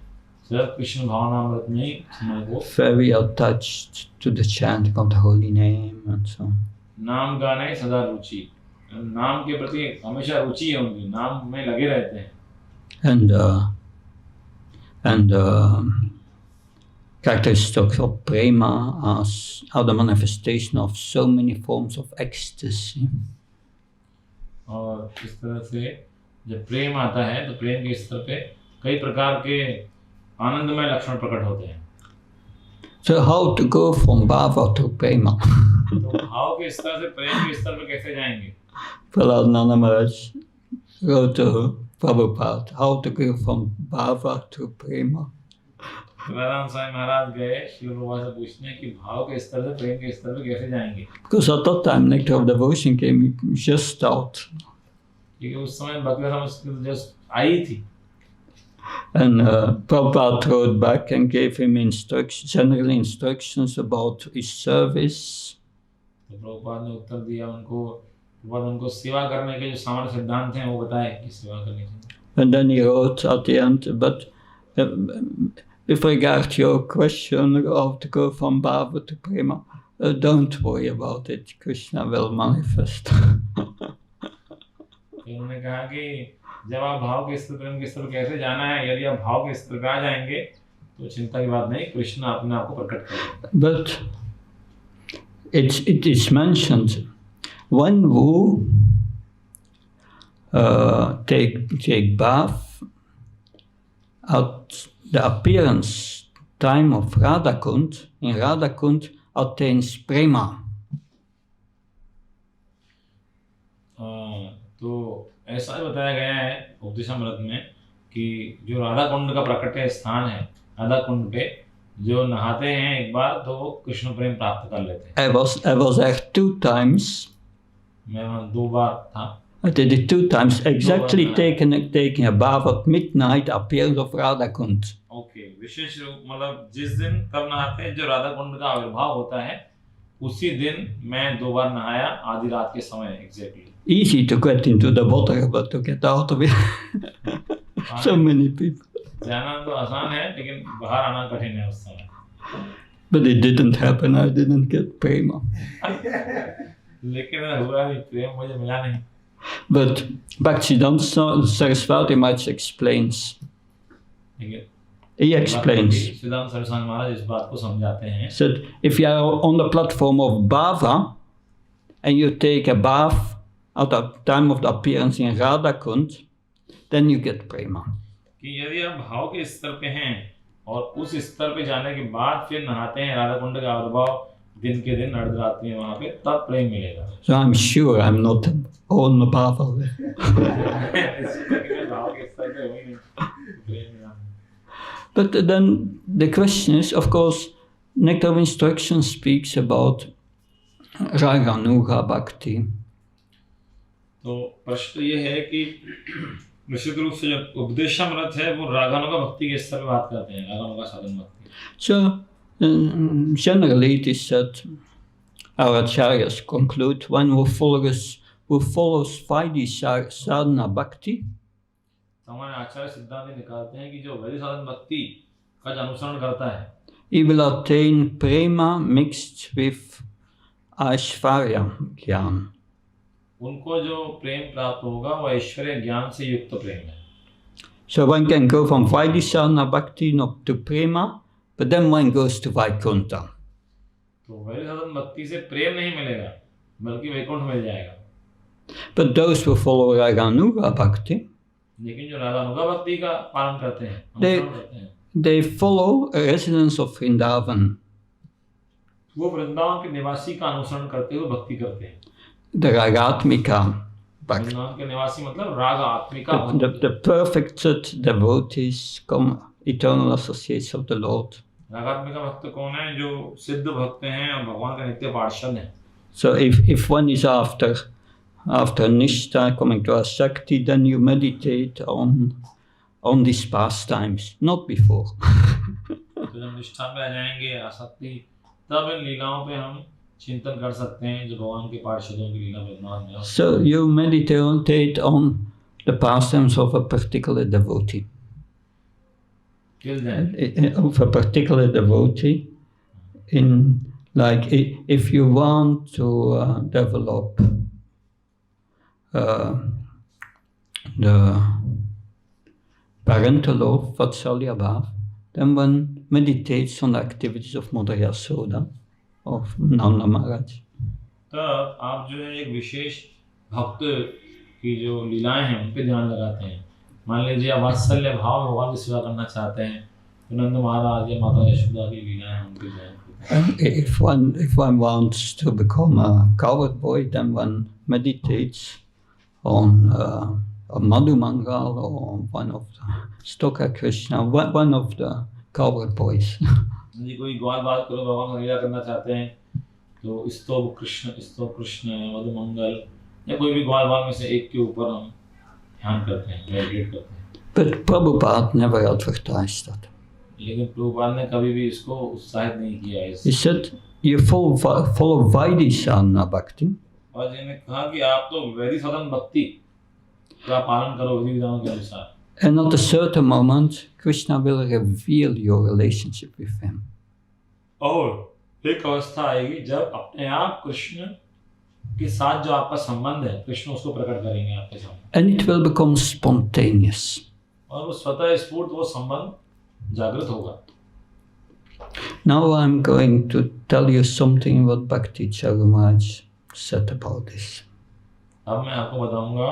सिर्फ कृष्ण भावनामृत में ही समय को। Very attached to the chanting of the holy name and so on. नाम गाने सदा रुचि, नाम के प्रति हमेशा रुचि है उनकी, नाम में लगे रहते हैं। And characteristics of Prema are the manifestation of so many forms of ecstasy. और इस तरह से जब प्रेम आता है, तो प्रेम के स्तर पे कई प्रकार के आनंदमय लक्षण प्रकट होते हैं। So how to go from bhava to prema? तो भाव के स्तर से प्रेम के स्तर पे कैसे जाएंगे? Prahlad Nana Maharaj wrote to Prabhupada, how to go from bhava to prema. Prahlad Swami Maharaj गए शिव प्रभुपाद से पूछने कि भाव के स्तर से प्रेम के स्तर पे कैसे जाएंगे? Because at that time Nectar of Devotion came just out. क्योंकि उस समय भक्ति रसामृत जस्ट आई थी। And Prabhupada wrote back and gave him general instructions about his service. तो प्रभुपाद ने उत्तर दिया उनको, प्रभुपाद उनको सेवा करने के जो सामान्य सिद्धांत हैं वो बताए कि सेवा करनी चाहिए। And then he wrote at the end, but with regard to your question of to go from bhava to prema, don't worry about it. Krishna will manifest. उन्होंने कहा कि जब आप भाव के स्तर प्रेम के स्तर कैसे जाना है, यदि आप भाव के स्तर पे आ जाएंगे तो चिंता की बात नहीं, कृष्ण अपने आप को प्रकट करेंगे। But it is mentioned one who take bath at the appearance time of Radhakund, in Radhakund attains Prema. तो ऐसा बताया गया है उपदेशामृत में कि जो राधा कुंड का प्रकट स्थान है, राधा कुंड पे जो नहाते हैं एक बार तो वो कृष्ण प्रेम प्राप्त कर लेते हैं। I was there 2 times. मैं वहाँ 2 बार था। I did it 2 times, exactly taking a bath at midnight, appearance of Radha Kund. Okay, विशेष रूप मतलब जिस दिन कब नहाते हैं जो राधा कुंड का आविर्भाव होता है उसी दिन मैं 2 बार नहाया आधी रात के समय exactly. Easy to get into the water, but to get out of it, so many people. जाना तो आसान है लेकिन बाहर आना कठिन है उस समय। But it didn't happen. I didn't get Prema. लेकिन हुआ नहीं, प्रेम मुझे मिला नहीं। But Bhaktisiddhanta Saraswati Maharaj explains. He explains. सिद्धांत सरस्वती महाराज इस बात को समझाते हैं। Said if you are on the platform of bhava and you take a bath at the time of the appearance in Radha Kund, then you get Prema. कि यदि आप भाव के स्तर पे हैं और उस स्तर पे जाने के बाद फिर नहाते हैं राधा कुंड का आविर्भाव दिन के दिन अर्धरात्रि में वहाँ पे, तब प्रेम मिलेगा। So I'm sure I'm not on the bhava. But then the question is, of course, Nectar of Instruction speaks about Raganuga Bhakti. तो प्रश्न ये है कि निश्चित रूप से जो उपदेशामृत है वो रागानुगा भक्ति के स्तर पे बात करते हैं, रागानुगा साधन भक्ति। So generally it is said, our acharyas conclude, one who follows Vaidhi sadhana bhakti, हमारे आचार्य सिद्धांत निकालते हैं कि जो वैदिक साधन भक्ति का जो अनुसरण करता है, he will attain prema mixed with aishvarya jnana. उनको जो प्रेम प्राप्त होगा वो ऐश्वर्य ज्ञान से युक्त प्रेम है। So one can go from Vaidhi sadhana bhakti not to prema, but then one goes to Vaikuntha. तो वैदिक साधन भक्ति से प्रेम नहीं मिलेगा बल्कि वैकुंठ मिल जाएगा। But those who follow Raganuga bhakti, लेकिन जो रागानुगा भक्ति का पालन करते हैं, अनुसरण करते हैं, they follow a residence of Vrindavan. वो वृंदावन के निवासी का अनुसरण करते हुए भक्ति करते हैं। The Ragatmika bhakti. वृंदावन के निवासी मतलब राग आत्मिका The perfected devotees, eternal associates of the Lord. रागात्मिका भक्त कौन है? जो सिद्ध भक्त हैं और भगवान का नित्य पार्षद हैं। So if one is after Nishtha, coming to Asakti, then you meditate on these pastimes, not before. तो जब निष्ठा में आ जाएंगे आसक्ति, तब इन लीलाओं पे हम चिंतन कर सकते हैं जो भगवान के पार्षदों की लीला विद्वान में। So you meditate on the pastimes of a particular devotee. Till then. Of a particular devotee, if you want to develop the parental love, Vatsalya Bhav, then one meditates on the activities of Mother Yasoda, of Nanda Maharaj. तब आप जो है एक विशेष भक्त की जो लीलाएं हैं उन पे ध्यान लगाते हैं। मान लीजिए आप वात्सल्य भाव भगवान की सेवा करना चाहते हैं तो नंद महाराज या माता यशोदा की लीलाएं उन पे ध्यान करते हैं। If one wants to become a cowherd boy, then one meditates on a Madhumangal or one of the Stoka Krishna, one of the cowherd boys. यदि कोई ग्वाल बाल करो भगवान का लीला करना चाहते हैं तो स्तोभ कृष्ण मधुमंगल या कोई भी ग्वाल बाल में से एक के ऊपर हम ध्यान करते हैं, मेडिटेट करते हैं। But Prabhupada never advertised that. लेकिन प्रभुपाद ने कभी भी इसको उत्साहित नहीं किया है। He said, you follow Vaidhi sadhana bhakti. और जिन्होंने कहा कि आप तो वैदिक साधन भक्ति का पालन करो विधि विधानों के अनुसार। And at a certain moment, Krishna will reveal your relationship with him. और एक अवस्था आएगी जब अपने आप कृष्ण के साथ जो आपका संबंध है, कृष्ण उसको प्रकट करेंगे आपके सामने। And it will become spontaneous. और वो स्वतः स्फूर्त वो संबंध जागृत होगा। Now I'm going to tell you something what Bhakti Charu Maharaj said about this. अब मैं आपको बताऊंगा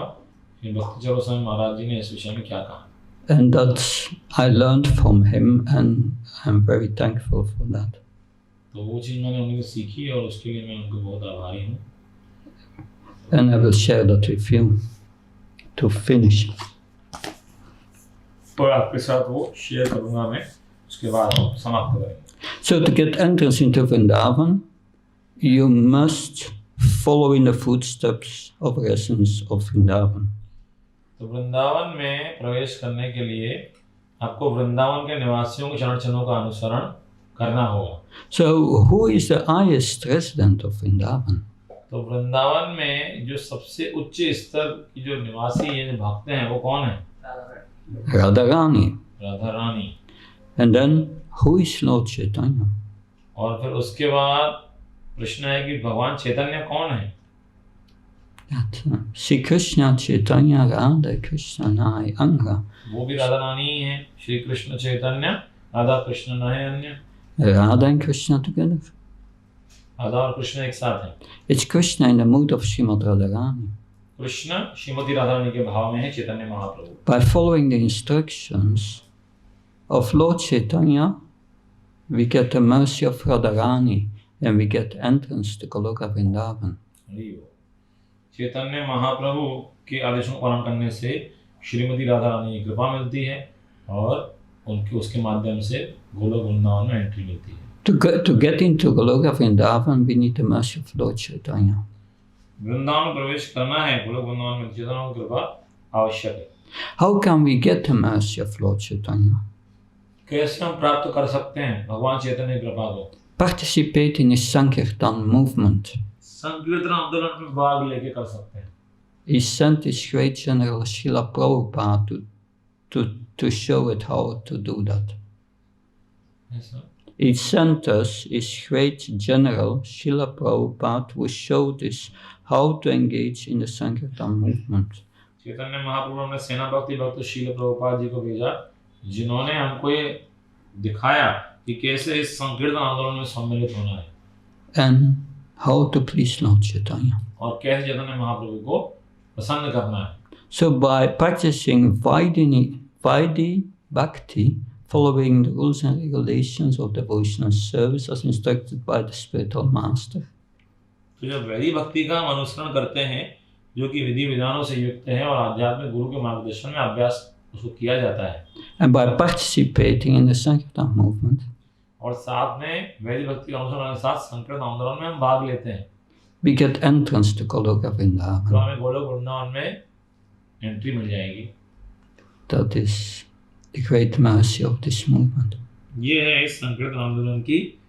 कि भक्ति चरो स्वामी महाराज जी ने इस विषय में क्या कहा। And that's I learned from him, and I'm very thankful for that. तो वो चीज़ मैंने उनसे सीखी और उसके लिए मैं उनको बहुत आभारी हूँ. And I will share that with you to finish. और आपके साथ वो शेयर करूँगा मैं, उसके बाद हम समाप्त करेंगे. So to get entrance into Vrindavan, you must follow in the footsteps of residents of Vrindavan. तो वृंदावन में प्रवेश करने के लिए आपको वृंदावन के निवासियों के चरण चिन्हों का अनुसरण करना होगा. So who is the highest resident of Vrindavan? तो वृंदावन में जो सबसे उच्च स्तर की जो निवासी है, जो भक्त हैं, वो कौन है? Radharani. Radha Rani. And then who is Lord Chaitanya? और फिर उसके बाद प्रश्न है कि भगवान चैतन्य कौन है? Sri Krishna Chaitanya Radha Krishna Nai Anga. वो भी राधा रानी ही है. श्री कृष्ण चैतन्य, राधा कृष्ण न है अन्य. Radha and Krishna together. Radha और कृष्ण एक साथ हैं. It's Krishna in the mood of Srimad Radharani. Krishna Shrimati Radha Rani के भाव में है Chaitanya Mahaprabhu. By following the instructions of Lord Chaitanya, we get the mercy of Radharani and we get entrance to Goloka Vrindavan. Chaitanya Mahaprabhu के आदेशों का पालन करने से श्रीमती राधा रानी की कृपा मिलती है और उनके उसके माध्यम से गोलोक वृंदावन में एंट्री मिलती है. To get into Goloka Vrindavan, we need the mercy of Lord Chaitanya. Vrindavan में प्रवेश करना है, गोलोक वृंदावन में चैतन्य की कृपा आवश्यक है. How can we get the mercy of Lord Chaitanya? कैसे हम प्राप्त कर सकते हैं भगवान चैतन्य की कृपा को? Participate in the Sankirtan movement. संकीर्तन आंदोलन में भाग लेके कर सकते हैं. He sent his great general Srila Prabhupada to show it how to do that. He sent us his great general Srila Prabhupada who showed us how to engage in the Sankirtan movement. Chaitanya Mahaprabhu ने सेना भक्ति भक्त शील प्रभुपाद जी को भेजा, जिन्होंने हमको ये दिखाया कि कैसे इस संकीर्तन आंदोलन में सम्मिलित होना है. And how to please Lord Chaitanya. और कैसे चैतन्य महाप्रभु को प्रसन्न करना है. So by practicing Vaidhi Bhakti, following the rules and regulations of devotional service as instructed by the spiritual master. तो जब वैदिक भक्ति का हम अनुसरण करते हैं, जो कि विधि विधानों से युक्त है और आध्यात्मिक गुरु के मार्गदर्शन में अभ्यास उसको किया जाता है. And by participating in the Sankirtan movement. और साथ में वैदिक भक्ति के अनुसरण के साथ संकीर्तन आंदोलन में हम भाग लेते हैं. We get entrance to Goloka तो Vrindavan. हमें गोलोक वृंदावन में एंट्री मिल जाएगी. That is the great mercy of this movement. ये है इस संकीर्तन आंदोलन की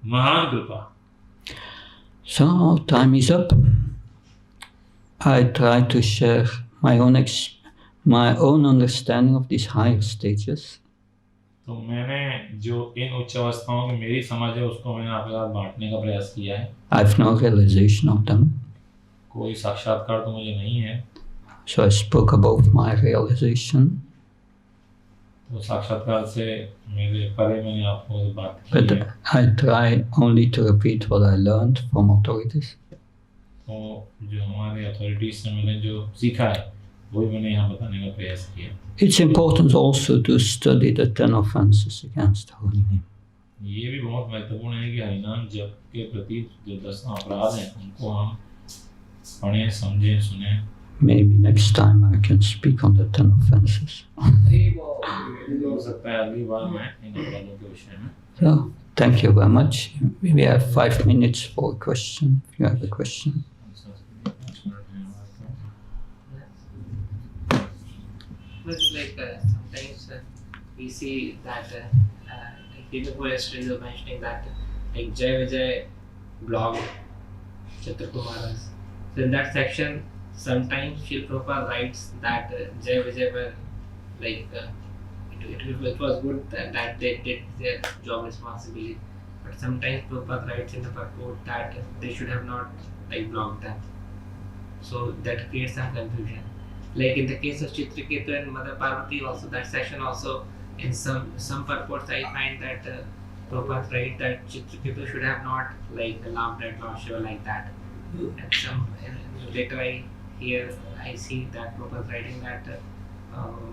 महान कृपा. So time is up. I try to share my own understanding of these higher stages. तो मैंने जो इन उच्च अवस्थाओं की मेरी समझ है उसको मैंने आपके साथ बांटने का प्रयास किया है. I've no realization of them. कोई साक्षात्कार तो मुझे नहीं है. So I spoke about my realization. तो साक्षात्कार से मेरे परे मैंने आपको बात की But है. I try only to repeat what I learned from authorities. तो जो हमारे अथॉरिटीज से मैंने जो सीखा है वही मैंने यहाँ बताने का प्रयास किया. It's important also to study the 10 offenses against the holy name. ये भी बहुत महत्वपूर्ण है कि हरिनाम जप के प्रति जो 10 अपराध हैं उनको हम पढ़ें, समझें, सुनें. Maybe next time I can speak on the 10 offenses. हो सकता है अगली बार मैं इन अपराधों के विषय में. So, thank you very much. We have 5 minutes for a question, if you have a question. It's like sometimes we see that like people who yesterday were mentioning that like Jai Vijay blog Chitrakumaras. So in that section, sometimes Srila Prabhupada writes that Jai Vijay were like it was good that they did their job responsibly, but sometimes Prabhupada writes in the purport that they should have not like blocked them. So that creates some confusion. Like in the case of Chitraketu and Mother Parvati also, that section also in some purports I find that Prabhupada write that Chitraketu should have not like laughed at Lord Shiva like that. And later I see that Prabhupada writing that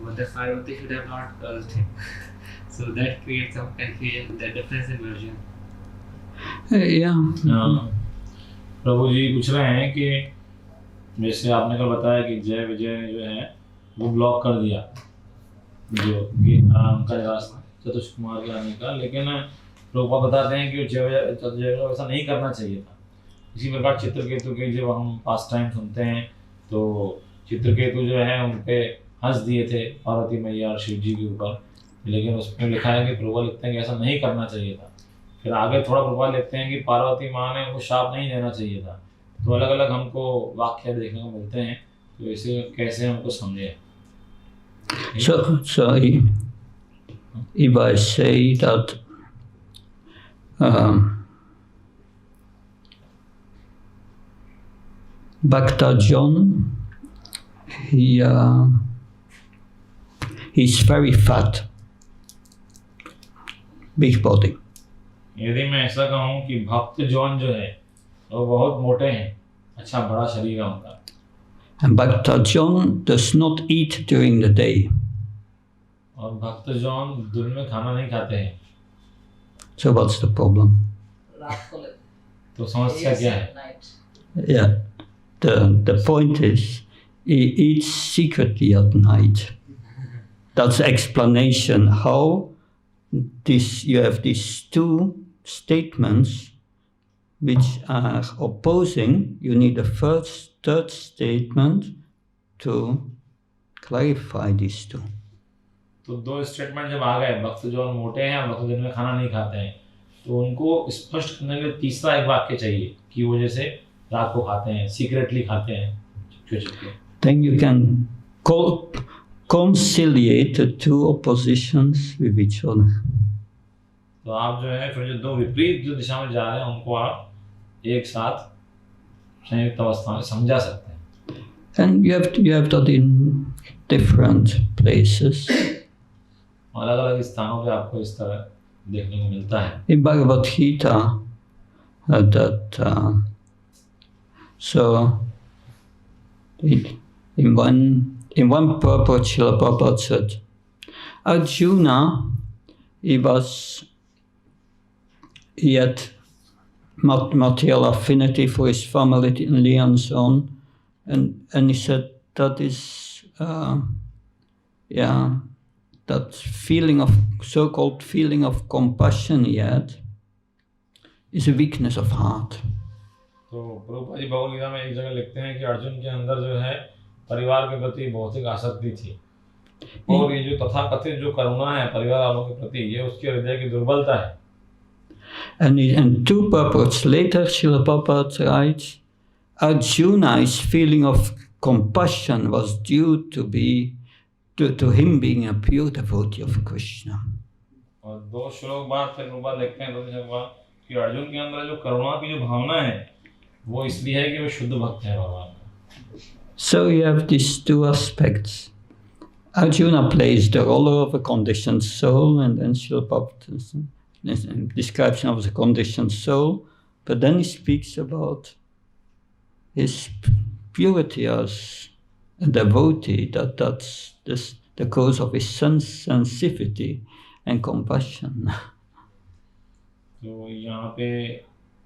Mother Parvati should have not cursed him. So that creates some confusion, the difference in version. Yeah. प्रभु जी पूछ रहे हैं कि जैसे आपने कल बताया कि जय विजय ने जो है वो ब्लॉक कर दिया जो उनका रास्ता चतुष्क कुमार के आने का, लेकिन प्रभुपाद बताते हैं कि जय ऐसा नहीं करना चाहिए था। इसी प्रकार चित्रकेतु के जब हम पास टाइम सुनते हैं तो चित्रकेतु जो है उन पे हंस दिए थे पार्वती मैया और शिव जी के ऊपर, लेकिन उसमें लिखा है कि प्रभुपाद लिखते हैं कि ऐसा नहीं करना चाहिए था। फिर आगे थोड़ा प्रभुपाद लिखते हैं कि पार्वती माँ ने उनको शाप नहीं देना चाहिए था। तो अलग अलग हमको वाक्य देखने को मिलते हैं, तो इसे कैसे हमको समझे। So if I say that Bhakta John, he's very fat, big body. यदि मैं ऐसा कहूँ कि भक्त जॉन जो है वो बहुत मोटे हैं, अच्छा बड़ा शरीर है उनका। And Bhakta John does not eat during the day. और भक्त जॉन दिन में खाना नहीं खाते हैं। So what's the problem? तो समस्या क्या है? Yeah, the point is he eats secretly at night. That's the explanation how you have these two statements which are opposing. You need a third statement to clarify these two. तो दो statement जब आ गए, भक्त John मोटे हैं और भक्त दिन में खाना नहीं खाते हैं, तो उनको स्पष्ट करने के लिए तीसरा एक वाक्य चाहिए कि वो जैसे रात को खाते हैं, सीक्रेटली खाते हैं, चुपके। Then you can conciliate the two oppositions with each other. तो आप जो है फिर जो दो विपरीत जो दिशा में जा रहे हैं उनको आप एक साथ संयुक्त अवस्था में समझा सकते हैं। And you have that in different places. अलग अलग स्थानों पे आपको इस तरह देखने को मिलता है। In Bhagavad Gita, so in one purport, Srila Prabhupada said, Arjuna, he had material affinity for his family and so on, and he said that is, that feeling of so-called feeling of compassion he had is a weakness of heart. तो प्रभुपाद जी भगवद गीता में एक जगह लिखते हैं कि अर्जुन के अंदर जो है परिवार के प्रति भौतिक आसक्ति थी, और ये जो तथाकथित जो करुणा है परिवार वालों के प्रति, ये उसके हृदय की दुर्बलता है। And two purports later, Srila Prabhupada writes, Arjuna's feeling of compassion was due to him being a pure devotee of Krishna. और दो श्लोक बाद फिर प्रभुपाद लिखते हैं कि अर्जुन के अंदर जो करुणा की जो भावना है वो इसलिए है कि वो शुद्ध भक्त है भगवान का। So you have these two aspects. Arjuna plays the role of a conditioned soul, and then Srila Prabhupada describes him as a conditioned soul, but then he speaks about his purity as a devotee, that's the cause of his sensitivity and compassion. तो यहाँ पे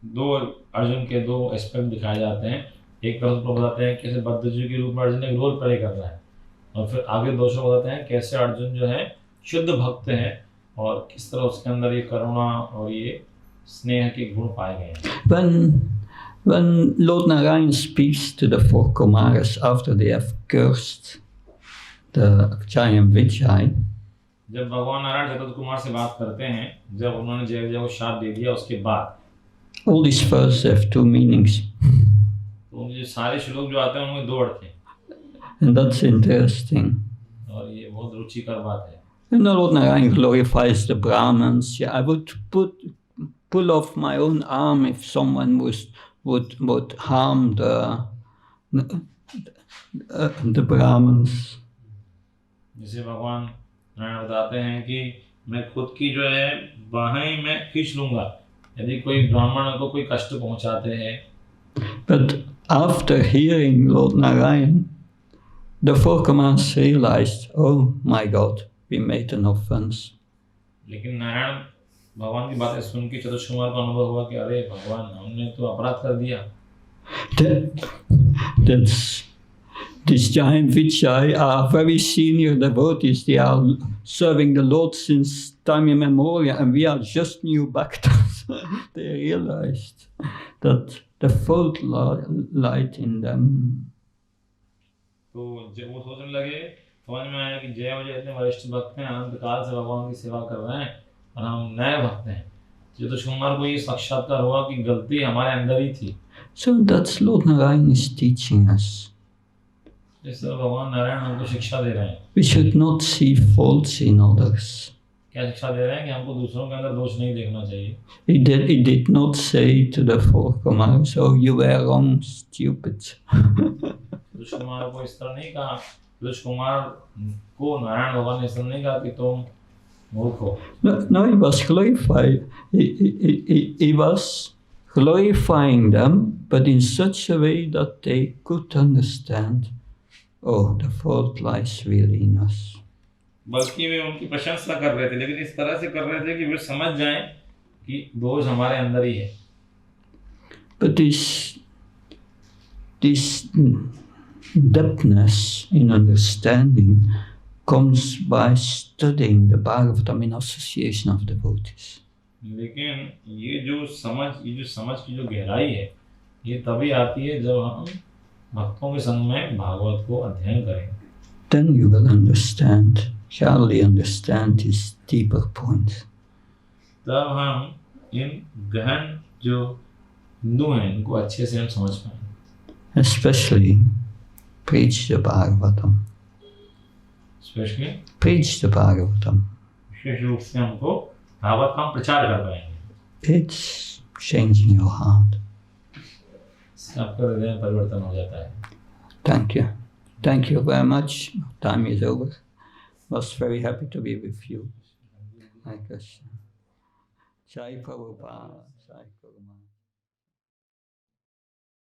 दो अर्जुन के दो aspect दिखाए जाते हैं। एक तरफ तो बताते हैं कैसे बद्धजू के रूप में अर्जुन एक रोल प्ले कर रहा है, और फिर आगे दो शो बताते हैं कैसे अर्जुन जो है शुद्ध भक्त है और किस तरह उसके अंदर ये करुणा और ये स्नेह के गुण पाए गए हैं। When Lord Narayan speaks to the four Kumaras after they have cursed the Ujjain Vijay, जब भगवान नारायण चतुर्थ कुमार से बात करते हैं, जब उन्होंने जय विजय को शाप दे दिया उसके बाद, all these verses have two meanings. तो उनके सारे श्लोक जो आते हैं उनमें दो अर्थ हैं। And that's interesting. और ये बहुत रुचिकर बात है। And Lord Narayan glorifies the Brahmins. Yeah, I would pull off my own arm if someone would harm the Brahmins. जैसे भगवान नारायण बताते हैं कि मैं खुद की जो है बाहें मैं खींच लूंगा यदि कोई ब्राह्मण को कोई कष्ट पहुंचाते हैं। But after hearing Lord Narayan, the four commands realized, oh my God, we made an offense. लेकिन नारायण भगवान की बातें सुन के चतुष कुमार को अनुभव हुआ कि अरे भगवान हमने तो अपराध कर दिया. That's this giant Vijay are very senior devotees. They are serving the Lord since time immemorial, and we are just new bhaktas. They realized that the fourth light in them. तो जब वो सोचने लगे, समझ में आया कि जय विजय इतने वरिष्ठ भक्त हैं, अनंत काल से भगवान की सेवा कर रहे हैं और हम नए भक्त हैं. चतुष कुमार को ये साक्षात्कार हुआ कि गलती हमारे अंदर ही थी. So that's Lord Narayan is teaching us. जिस तरह भगवान नारायण हमको शिक्षा दे रहे हैं. We should not see faults in others. क्या शिक्षा दे रहे हैं कि हमको दूसरों के अंदर दोष नहीं देखना चाहिए. He did not say to the four Kumars, oh, you were wrong, stupid. चतुष Kumar को इस तरह नहीं कहा. चतुष कुमार को नारायण भगवान ने इस तरह नहीं कहा कि तुम मूर्ख हो. No, he was glorifying. He was glorifying them, but in such a way that they could understand, oh, the fault lies really in us. बल्कि वे उनकी प्रशंसा कर रहे थे, लेकिन इस तरह से कर रहे थे कि वे समझ जाएं कि दोष हमारे अंदर ही है. But this depthness in understanding comes by studying the Bhagavatam in association of devotees. लेकिन ये जो समझ की जो गहराई है, ये तभी आती है जब हम भक्तों के संग में भागवत को अध्ययन करें. Then you will understand, surely understand his deeper points. तब हम इन गहन जो हिंदू हैं इनको अच्छे से हम समझ पाएंगे. Especially preach the Bhagavatam. Preach the Bhagavatam. विशेष रूप से हमको भागवत का हम प्रचार कर पाएंगे. It's changing your heart. आपका हृदय में परिवर्तन हो जाता है. Thank you. Thank you very much. Time is over. Was very happy to be with you. Jai Krishna. Jai Prabhupada. Jai Guru Maharaj.